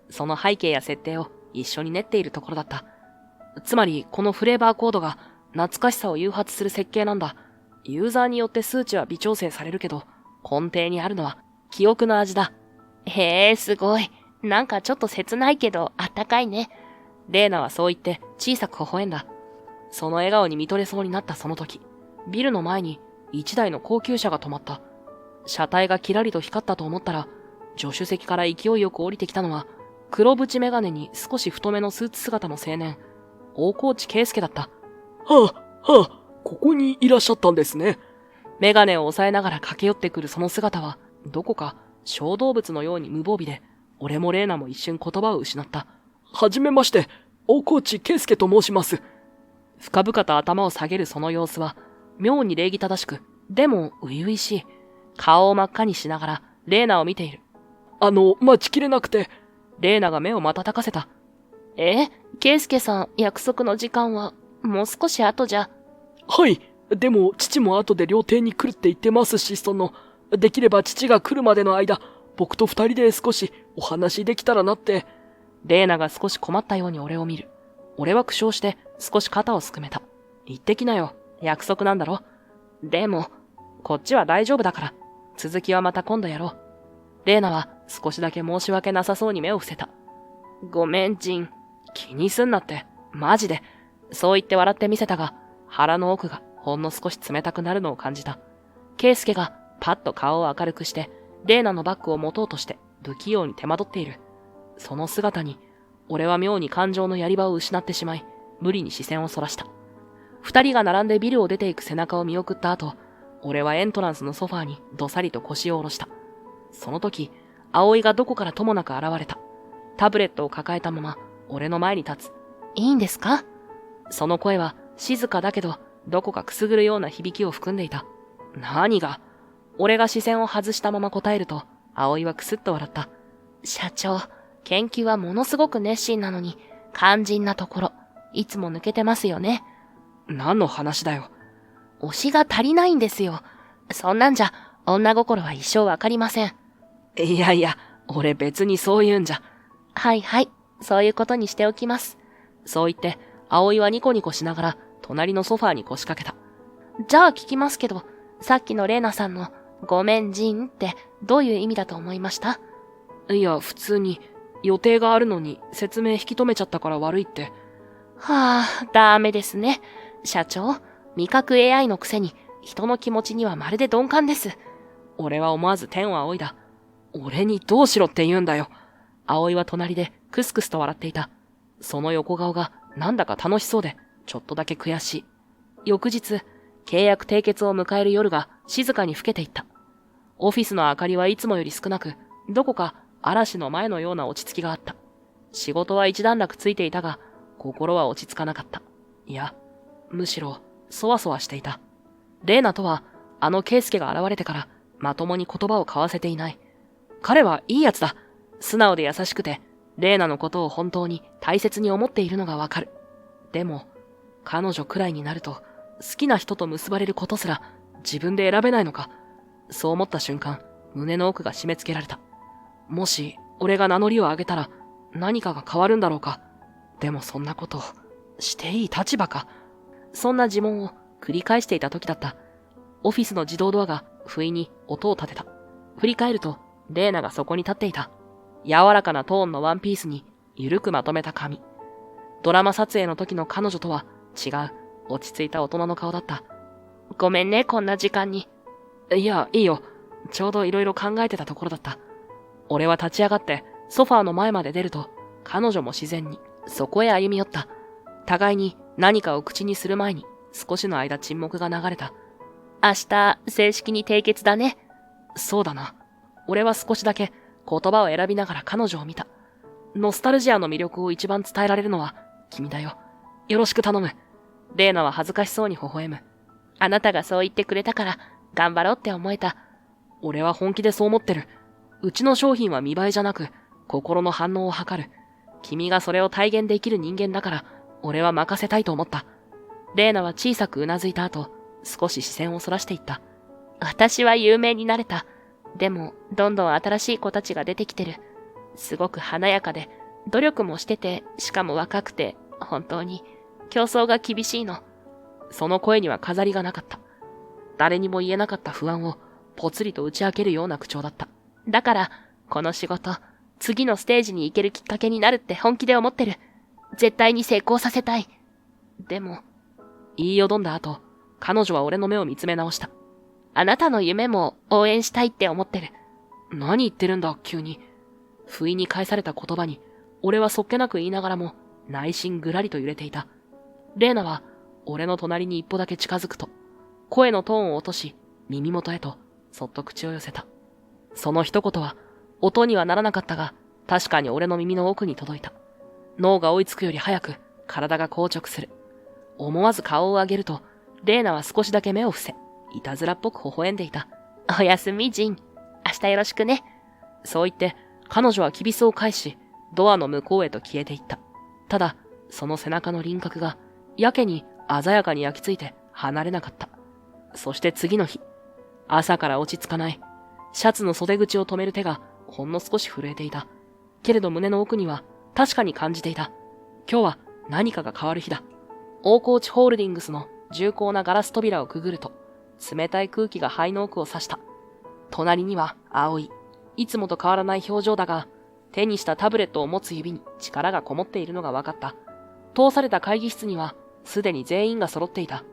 その背景や設定を一緒に練っているところだった。つまりこのフレーバーコードが懐かしさを誘発する設計なんだ。ユーザーによって数値は微調整されるけど、根底にあるのは記憶の味だ。へえ、すごい。なんかちょっと切ないけどあったかいね。レーナはそう言って小さく微笑んだ。その笑顔に見とれそうになったその時、ビルの前に一台の高級車が止まった。車体がキラリと光ったと思ったら、助手席から勢いよく降りてきたのは、黒縁メガネに少し太めのスーツ姿の青年、大河内圭介だった。ここにいらっしゃったんですね。メガネを押さえながら駆け寄ってくるその姿は、どこか小動物のように無防備で、俺もレーナも一瞬言葉を失った。はじめまして、大河内圭介と申します。深々と頭を下げるその様子は、妙に礼儀正しく、でも初々しい。顔を真っ赤にしながら、レーナを見ている。待ちきれなくて、レイナが目を瞬かせた。ケイスケさん、約束の時間は、もう少し後じゃ。はい。でも、父も後で料亭に来るって言ってますし、できれば父が来るまでの間、僕と二人で少しお話できたらなって。レイナが少し困ったように俺を見る。俺は苦笑して少し肩をすくめた。言ってきなよ。約束なんだろ。でも、こっちは大丈夫だから。続きはまた今度やろう。レイナは少しだけ申し訳なさそうに目を伏せた。ごめん、ジン。気にすんなって。マジで。そう言って笑ってみせたが、腹の奥がほんの少し冷たくなるのを感じた。ケイスケがパッと顔を明るくして、レイナのバッグを持とうとして不器用に手間取っている。その姿に、俺は妙に感情のやり場を失ってしまい、無理に視線をそらした。二人が並んでビルを出ていく背中を見送った後、俺はエントランスのソファーにどさりと腰を下ろした。その時、葵がどこからともなく現れた。タブレットを抱えたまま、俺の前に立つ。いいんですか？その声は静かだけど、どこかくすぐるような響きを含んでいた。何が？俺が視線を外したまま答えると、葵はくすっと笑った。社長、研究はものすごく熱心なのに、肝心なところ、いつも抜けてますよね。何の話だよ。推しが足りないんですよ。そんなんじゃ、女心は一生わかりません。いやいや、俺別にそう言うんじゃ。はいはい、そういうことにしておきます。そう言って、葵はニコニコしながら、隣のソファーに腰掛けた。じゃあ聞きますけど、さっきのレイナさんの、ごめんジンってどういう意味だと思いました？いや、普通に、予定があるのに説明引き止めちゃったから悪いって。はあ、ダメですね。社長、味覚 AI のくせに、人の気持ちにはまるで鈍感です。俺は思わず天を仰いだ。俺にどうしろって言うんだよ。葵は隣でクスクスと笑っていた。その横顔がなんだか楽しそうで、ちょっとだけ悔しい。翌日、契約締結を迎える夜が静かに更けていった。オフィスの明かりはいつもより少なく、どこか嵐の前のような落ち着きがあった。仕事は一段落ついていたが、心は落ち着かなかった。いや、むしろ、そわそわしていた。レイナとは、あのケイスケが現れてから、まともに言葉を交わせていない。彼はいいやつだ。素直で優しくて、レイナのことを本当に大切に思っているのがわかる。でも、彼女くらいになると、好きな人と結ばれることすら、自分で選べないのか。そう思った瞬間、胸の奥が締め付けられた。もし、俺が名乗りを上げたら、何かが変わるんだろうか。でもそんなことを、していい立場か。そんな自問を繰り返していた時だった。オフィスの自動ドアが不意に音を立てた。振り返ると、レイナがそこに立っていた。柔らかなトーンのワンピースに、緩くまとめた髪。ドラマ撮影の時の彼女とは違う、落ち着いた大人の顔だった。ごめんね、こんな時間に。いや、いいよ。ちょうどいろいろ考えてたところだった。俺は立ち上がってソファーの前まで出ると、彼女も自然にそこへ歩み寄った。互いに何かを口にする前に少しの間沈黙が流れた。明日、正式に締結だね。そうだな。俺は少しだけ言葉を選びながら彼女を見た。ノスタルジアの魅力を一番伝えられるのは君だよ。よろしく頼む。レイナは恥ずかしそうに微笑む。あなたがそう言ってくれたから頑張ろうって思えた。俺は本気でそう思ってる。うちの商品は見栄えじゃなく心の反応を測る。君がそれを体現できる人間だから俺は任せたいと思った。レイナは小さくうなずいた後、少し視線をそらしていった。私は有名になれた。でも、どんどん新しい子たちが出てきてる。すごく華やかで、努力もしてて、しかも若くて、本当に、競争が厳しいの。その声には飾りがなかった。誰にも言えなかった不安を、ぽつりと打ち明けるような口調だった。だから、この仕事、次のステージに行けるきっかけになるって本気で思ってる。絶対に成功させたい。でも、言いよどんだ後、彼女は俺の目を見つめ直した。あなたの夢も応援したいって思ってる。何言ってるんだ、急に。不意に返された言葉に、俺はそっけなく言いながらも、内心ぐらりと揺れていた。レイナは、俺の隣に一歩だけ近づくと、声のトーンを落とし、耳元へと、そっと口を寄せた。その一言は、音にはならなかったが、確かに俺の耳の奥に届いた。脳が追いつくより早く、体が硬直する。思わず顔を上げると、レイナは少しだけ目を伏せ、いたずらっぽく微笑んでいた。おやすみ、ジン。明日よろしくね。そう言って、彼女はきびすを返し、ドアの向こうへと消えていった。ただ、その背中の輪郭がやけに鮮やかに焼き付いて離れなかった。そして次の日、朝から落ち着かない。シャツの袖口を止める手がほんの少し震えていた。けれど胸の奥には確かに感じていた。今日は何かが変わる日だ。大河内ホールディングスの重厚なガラス扉をくぐると、冷たい空気が肺の奥を刺した。隣には葵。いつもと変わらない表情だが、手にしたタブレットを持つ指に力がこもっているのが分かった。通された会議室には、すでに全員が揃っていた。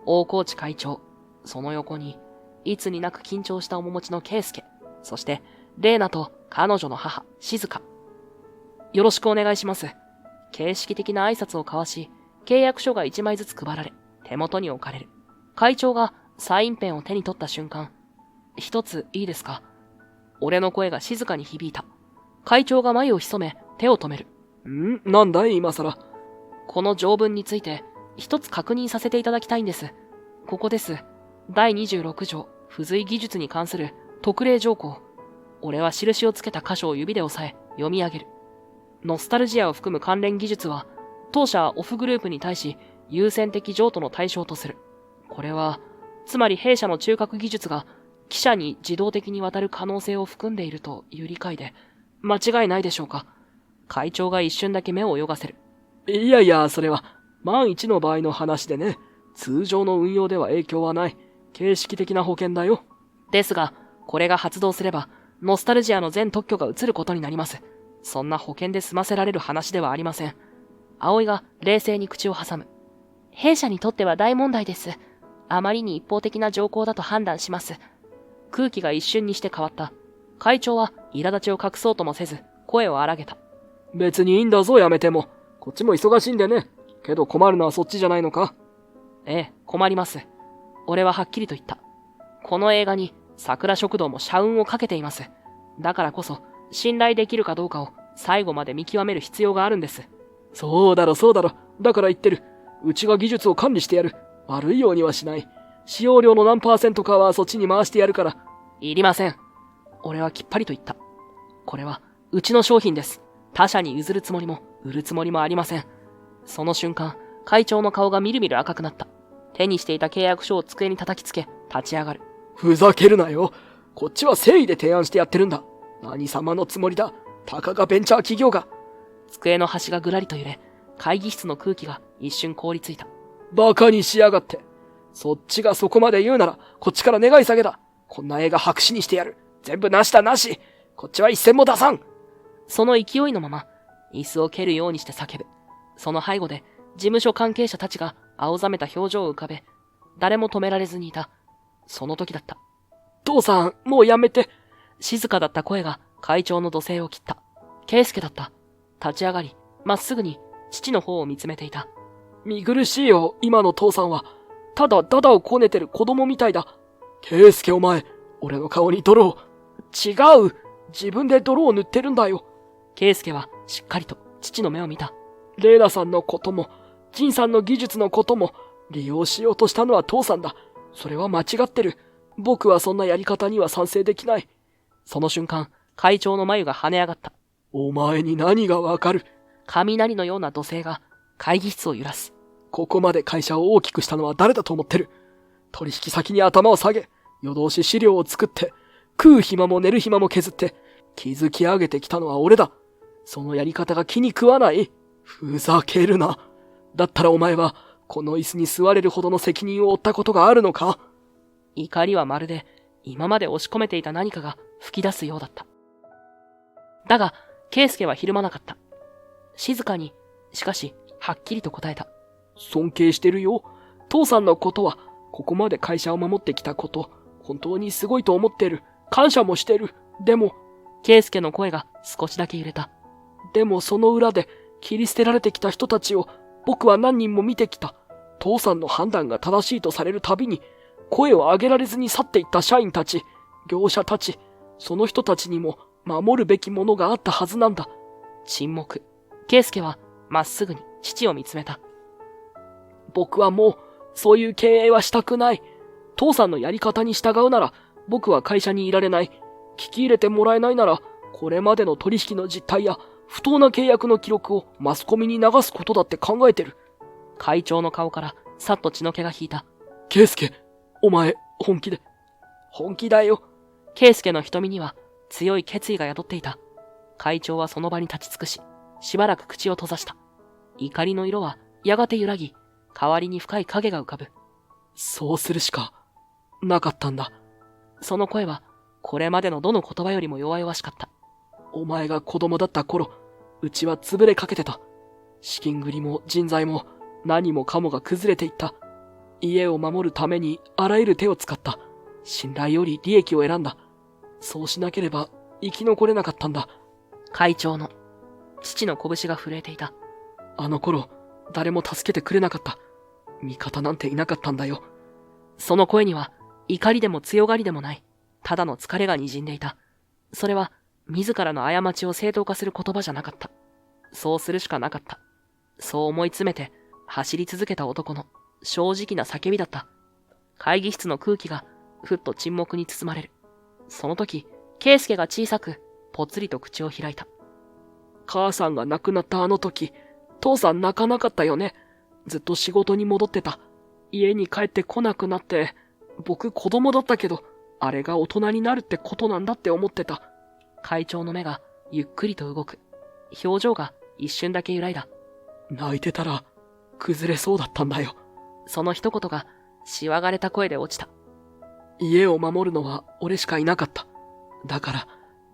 大河内会長、その横に、いつになく緊張した面持ちの圭介、そして、玲奈と彼女の母、静香。よろしくお願いします。形式的な挨拶を交わし、契約書が1枚ずつ配られ、手元に置かれる。会長がサインペンを手に取った瞬間、一ついいですか？俺の声が静かに響いた。会長が眉を潜め、手を止める。なんだい今更。この条文について、一つ確認させていただきたいんです。ここです。第26条、付随技術に関する特例条項。俺は印をつけた箇所を指で押さえ、読み上げる。ノスタルジアを含む関連技術は、当社オフグループに対し、優先的譲渡の対象とする。これは、つまり弊社の中核技術が、記者に自動的に渡る可能性を含んでいるという理解で、間違いないでしょうか。会長が一瞬だけ目を泳がせる。いやいや、それは、万一の場合の話でね。通常の運用では影響はない。形式的な保険だよ。ですが、これが発動すれば、ノスタルジアの全特許が移ることになります。そんな保険で済ませられる話ではありません。葵が冷静に口を挟む。弊社にとっては大問題です。あまりに一方的な条項だと判断します。空気が一瞬にして変わった。会長は苛立ちを隠そうともせず、声を荒げた。別にいいんだぞ、やめても。こっちも忙しいんでね。けど困るのはそっちじゃないのか？ええ、困ります。俺ははっきりと言った。この映画に桜食堂も社運をかけています。だからこそ、信頼できるかどうかを最後まで見極める必要があるんです。そうだろ。だから言ってる。うちが技術を管理してやる。悪いようにはしない。使用量の何%かはそっちに回してやるから。いりません。俺はきっぱりと言った。これは、うちの商品です。他社に譲るつもりも、売るつもりもありません。その瞬間、会長の顔がみるみる赤くなった。手にしていた契約書を机に叩きつけ、立ち上がる。ふざけるなよ。こっちは誠意で提案してやってるんだ。何様のつもりだ。たかがベンチャー企業が。机の端がぐらりと揺れ、会議室の空気が一瞬凍りついた。バカにしやがって。そっちがそこまで言うなら、こっちから願い下げだ。こんな映画白紙にしてやる。全部なしだなし。こっちは一銭も出さん。その勢いのまま、椅子を蹴るようにして叫ぶ。その背後で、事務所関係者たちが青ざめた表情を浮かべ、誰も止められずにいた。その時だった。父さん、もうやめて。静かだった声が会長の土星を切った。圭介だった。立ち上がり、まっすぐに父の方を見つめていた。見苦しいよ、今の父さんは。ただダダをこねてる子供みたいだ。圭介お前、俺の顔に泥を。違う。自分で泥を塗ってるんだよ。圭介はしっかりと父の目を見た。レイナさんのことも、ジンさんの技術のことも、利用しようとしたのは父さんだ。それは間違ってる。僕はそんなやり方には賛成できない。その瞬間、会長の眉が跳ね上がった。お前に何がわかる？雷のような土星が会議室を揺らす。ここまで会社を大きくしたのは誰だと思ってる？取引先に頭を下げ、夜通し資料を作って、食う暇も寝る暇も削って、築き上げてきたのは俺だ。そのやり方が気に食わない？ふざけるな。だったらお前は、この椅子に座れるほどの責任を負ったことがあるのか？怒りはまるで、今まで押し込めていた何かが吹き出すようだった。だが、圭介はひるまなかった。静かに、しかし、はっきりと答えた。尊敬してるよ。父さんのことは、ここまで会社を守ってきたこと、本当にすごいと思ってる。感謝もしてる。でも、圭介の声が少しだけ揺れた。でもその裏で、切り捨てられてきた人たちを、僕は何人も見てきた。父さんの判断が正しいとされるたびに、声を上げられずに去っていった社員たち、業者たち、その人たちにも守るべきものがあったはずなんだ。沈黙。圭介はまっすぐに父を見つめた。僕はもう、そういう経営はしたくない。父さんのやり方に従うなら、僕は会社にいられない。聞き入れてもらえないなら、これまでの取引の実態や、不当な契約の記録をマスコミに流すことだって考えてる。会長の顔からさっと血の気が引いた。圭介、お前、本気で。本気だよ。圭介の瞳には強い決意が宿っていた。会長はその場に立ち尽くし、しばらく口を閉ざした。怒りの色はやがて揺らぎ、代わりに深い影が浮かぶ。そうするしか、なかったんだ。その声は、これまでのどの言葉よりも弱々しかった。お前が子供だった頃、うちは潰れかけてた。資金繰りも人材も何もかもが崩れていった。家を守るためにあらゆる手を使った。信頼より利益を選んだ。そうしなければ生き残れなかったんだ。会長の、父の拳が震えていた。あの頃、誰も助けてくれなかった。味方なんていなかったんだよ。その声には、怒りでも強がりでもない、ただの疲れが滲んでいた。それは、自らの過ちを正当化する言葉じゃなかった。そうするしかなかった。そう思い詰めて、走り続けた男の正直な叫びだった。会議室の空気が、ふっと沈黙に包まれる。その時、圭介が小さく、ぽつりと口を開いた。母さんが亡くなったあの時、父さん泣かなかったよね。ずっと仕事に戻ってた。家に帰ってこなくなって、僕子供だったけど、あれが大人になるってことなんだって思ってた。会長の目がゆっくりと動く。表情が一瞬だけ揺らいだ。泣いてたら、崩れそうだったんだよ。その一言が、しわがれた声で落ちた。家を守るのは俺しかいなかった。だから、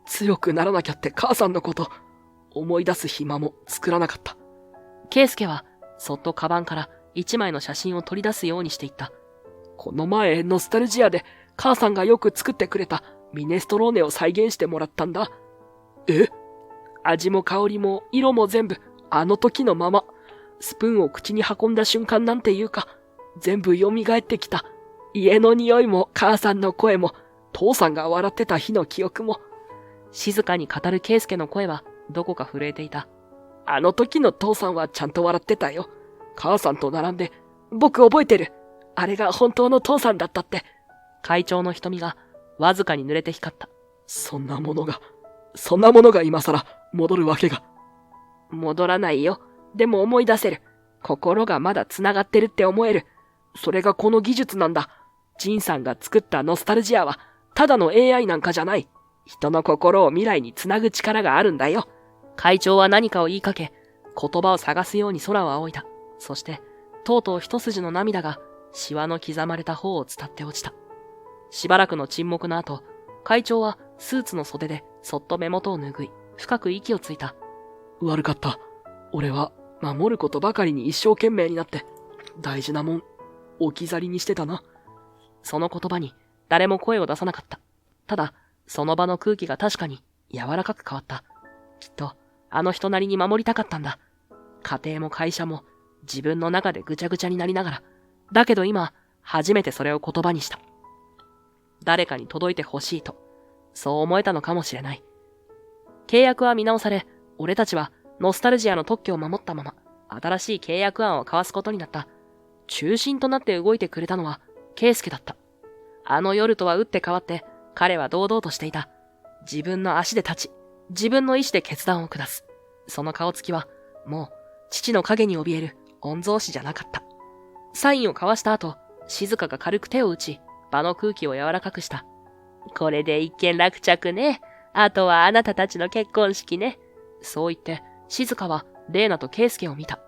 強くならなきゃって母さんのこと、思い出す暇も作らなかった。圭介は、そっとカバンから一枚の写真を取り出すようにしていった。この前、ノスタルジアで母さんがよく作ってくれたミネストローネを再現してもらったんだ。え？味も香りも色も全部、あの時のまま。スプーンを口に運んだ瞬間なんていうか、全部蘇ってきた。家の匂いも母さんの声も、父さんが笑ってた日の記憶も。静かに語る圭介の声はどこか震えていた。あの時の父さんはちゃんと笑ってたよ。母さんと並んで、僕覚えてる。あれが本当の父さんだったって。会長の瞳がわずかに濡れて光った。そんなものが今さら戻るわけが。戻らないよ。でも思い出せる。心がまだ繋がってるって思える。それがこの技術なんだ。ジンさんが作ったノスタルジアは、ただの AI なんかじゃない。人の心を未来につなぐ力があるんだよ。会長は何かを言いかけ、言葉を探すように空を仰いだ。そして、とうとう一筋の涙が、シワの刻まれた方を伝って落ちた。しばらくの沈黙の後、会長はスーツの袖でそっと目元を拭い、深く息をついた。悪かった。俺は、守ることばかりに一生懸命になって、大事なもん、置き去りにしてたな。その言葉に誰も声を出さなかった。ただ、その場の空気が確かに柔らかく変わった。きっと、あの人なりに守りたかったんだ。家庭も会社も自分の中でぐちゃぐちゃになりながら。だけど今、初めてそれを言葉にした。誰かに届いてほしいと、そう思えたのかもしれない。契約は見直され、俺たちはノスタルジアの特許を守ったまま、新しい契約案を交わすことになった。中心となって動いてくれたのは、圭介だった。あの夜とは打って変わって、彼は堂々としていた。自分の足で立ち、自分の意志で決断を下す。その顔つきは、もう、父の影に怯える御曹司じゃなかった。サインを交わした後、静香が軽く手を打ち、場の空気を柔らかくした。これで一件落着ね。あとはあなたたちの結婚式ね。そう言って、静香はレイナと圭介を見た。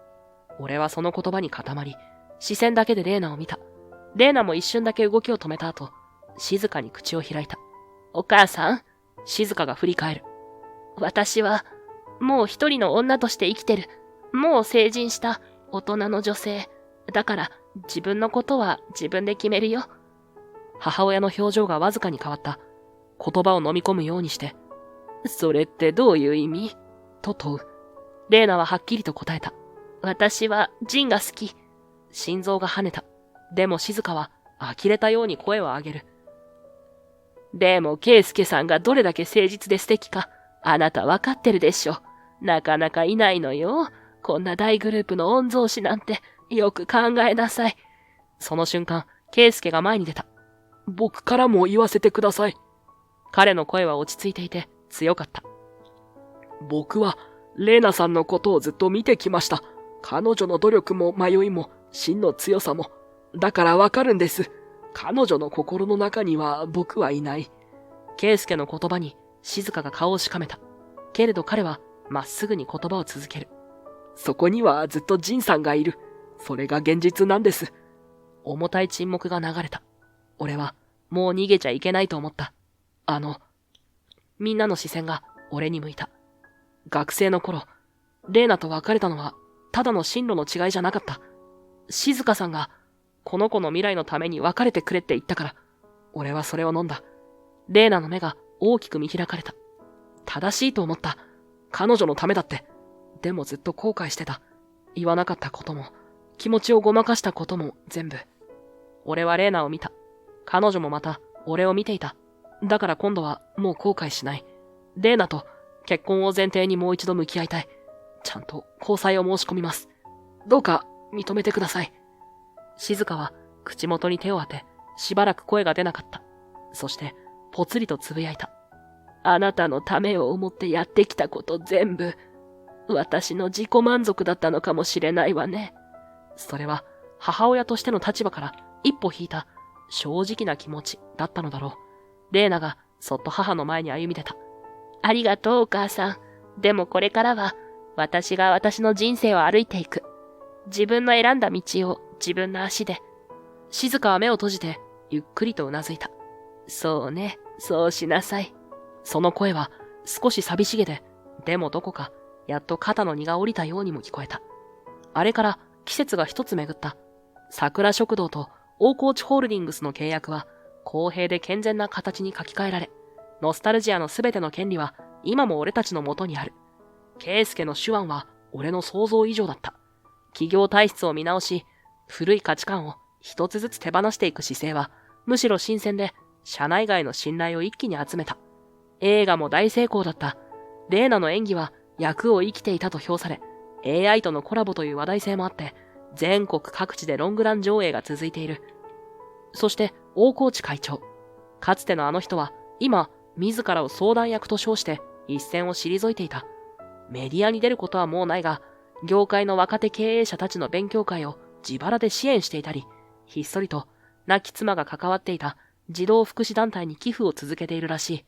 俺はその言葉に固まり、視線だけでレイナを見た。レイナも一瞬だけ動きを止めた後、静かに口を開いた。お母さん？静香が振り返る。私は、もう一人の女として生きてる。もう成人した大人の女性。だから、自分のことは自分で決めるよ。母親の表情がわずかに変わった。言葉を飲み込むようにして。それってどういう意味？と問う。レイナははっきりと答えた。私はジンが好き。心臓が跳ねた。でも静香は呆れたように声を上げる。でも圭介さんがどれだけ誠実で素敵か、あなたわかってるでしょ。なかなかいないのよ。こんな大グループの御曹司なんて、よく考えなさい。その瞬間、圭介が前に出た。僕からも言わせてください。彼の声は落ち着いていて強かった。僕はレイナさんのことをずっと見てきました。彼女の努力も迷いも、芯の強さも。だからわかるんです。彼女の心の中には僕はいない。圭介の言葉に静香が顔をしかめた。けれど彼はまっすぐに言葉を続ける。そこにはずっとジンさんがいる。それが現実なんです。重たい沈黙が流れた。俺はもう逃げちゃいけないと思った。みんなの視線が俺に向いた。学生の頃、レイナと別れたのはただの進路の違いじゃなかった。静香さんがこの子の未来のために別れてくれって言ったから、俺はそれを飲んだ。レイナの目が大きく見開かれた。正しいと思った。彼女のためだって。でもずっと後悔してた。言わなかったことも、気持ちをごまかしたことも全部。俺はレイナを見た。彼女もまた俺を見ていた。だから今度はもう後悔しない。レイナと結婚を前提にもう一度向き合いたい。ちゃんと交際を申し込みます。どうか認めてください。静香は口元に手を当て、しばらく声が出なかった。そしてぽつりとつぶやいた。あなたのためを思ってやってきたこと全部、私の自己満足だったのかもしれないわね。それは母親としての立場から一歩引いた正直な気持ちだったのだろう。レイナがそっと母の前に歩み出た。ありがとうお母さん。でもこれからは私が私の人生を歩いていく。自分の選んだ道を自分の足で。静香は目を閉じてゆっくりとうなずいた。そうね、そうしなさい。その声は少し寂しげで、でもどこかやっと肩の荷が下りたようにも聞こえた。あれから季節が一つ巡った。桜食堂と大河内ホールディングスの契約は公平で健全な形に書き換えられ、ノスタルジアのすべての権利は今も俺たちの元にある。圭介の手腕は俺の想像以上だった。企業体質を見直し、古い価値観を一つずつ手放していく姿勢は、むしろ新鮮で、社内外の信頼を一気に集めた。映画も大成功だった。レイナの演技は役を生きていたと評され、AI とのコラボという話題性もあって、全国各地でロングラン上映が続いている。そして、大河内会長。かつてのあの人は、今、自らを相談役と称して一線を退いていた。メディアに出ることはもうないが、業界の若手経営者たちの勉強会を自腹で支援していたり、ひっそりと亡き妻が関わっていた児童福祉団体に寄付を続けているらしい。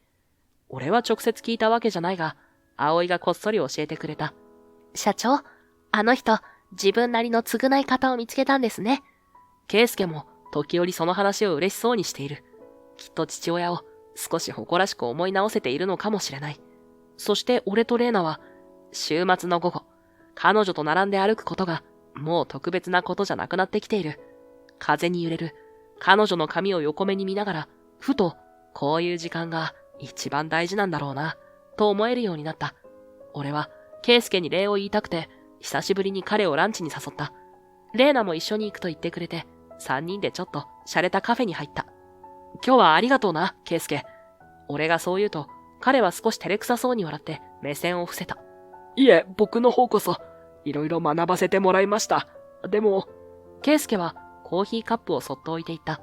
俺は直接聞いたわけじゃないが、葵がこっそり教えてくれた。社長、あの人、自分なりの償い方を見つけたんですね。圭介も時折その話を嬉しそうにしている。きっと父親を少し誇らしく思い直せているのかもしれない。そして俺とレイナは、週末の午後、彼女と並んで歩くことがもう特別なことじゃなくなってきている。風に揺れる彼女の髪を横目に見ながら、ふとこういう時間が一番大事なんだろうな、と思えるようになった。俺は圭介に礼を言いたくて、久しぶりに彼をランチに誘った。レイナも一緒に行くと言ってくれて、三人でちょっと洒落たカフェに入った。今日はありがとうな、圭介。俺がそう言うと、彼は少し照れくさそうに笑って目線を伏せた。いえ、僕の方こそ、いろいろ学ばせてもらいました。でも、圭介はコーヒーカップをそっと置いていった。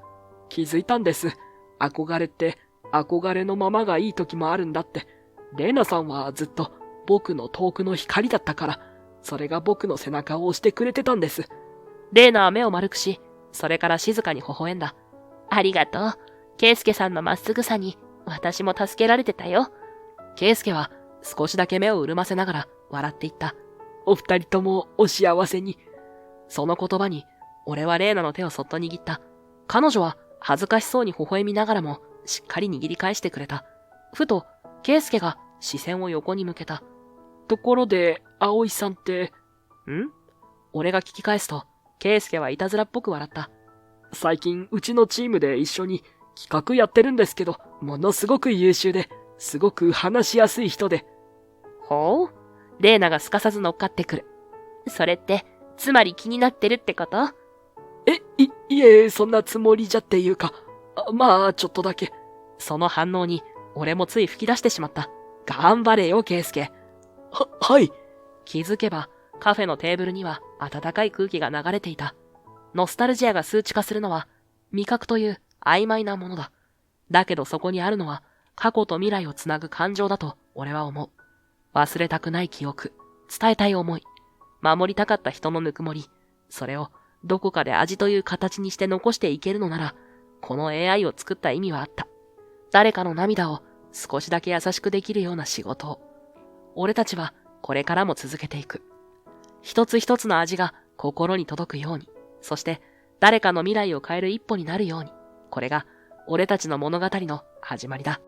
気づいたんです。憧れって、憧れのままがいい時もあるんだって。レイナさんはずっと僕の遠くの光だったから、それが僕の背中を押してくれてたんです。レイナは目を丸くし、それから静かに微笑んだ。ありがとう。圭介さんのまっすぐさに、私も助けられてたよ。圭介は少しだけ目を潤ませながら笑っていった。お二人ともお幸せに。その言葉に、俺はレイナの手をそっと握った。彼女は恥ずかしそうに微笑みながらも、しっかり握り返してくれた。ふと、圭介が視線を横に向けた。ところで、葵さんって、俺が聞き返すと、圭介はいたずらっぽく笑った。最近、うちのチームで一緒に企画やってるんですけど、ものすごく優秀で、すごく話しやすい人で。ほう？レイナがすかさず乗っかってくる。それって、つまり気になってるってこと？いえ、そんなつもりじゃっていうか、まあ、ちょっとだけ。その反応に、俺もつい吹き出してしまった。頑張れよ、圭介。はい。気づけば、カフェのテーブルには暖かい空気が流れていた。ノスタルジアが数値化するのは、味覚という曖昧なものだ。だけどそこにあるのは、過去と未来をつなぐ感情だと俺は思う。忘れたくない記憶、伝えたい思い、守りたかった人のぬくもり、それをどこかで味という形にして残していけるのなら、この AI を作った意味はあった。誰かの涙を少しだけ優しくできるような仕事を。俺たちはこれからも続けていく。一つ一つの味が心に届くように、そして誰かの未来を変える一歩になるように、これが俺たちの物語の始まりだ。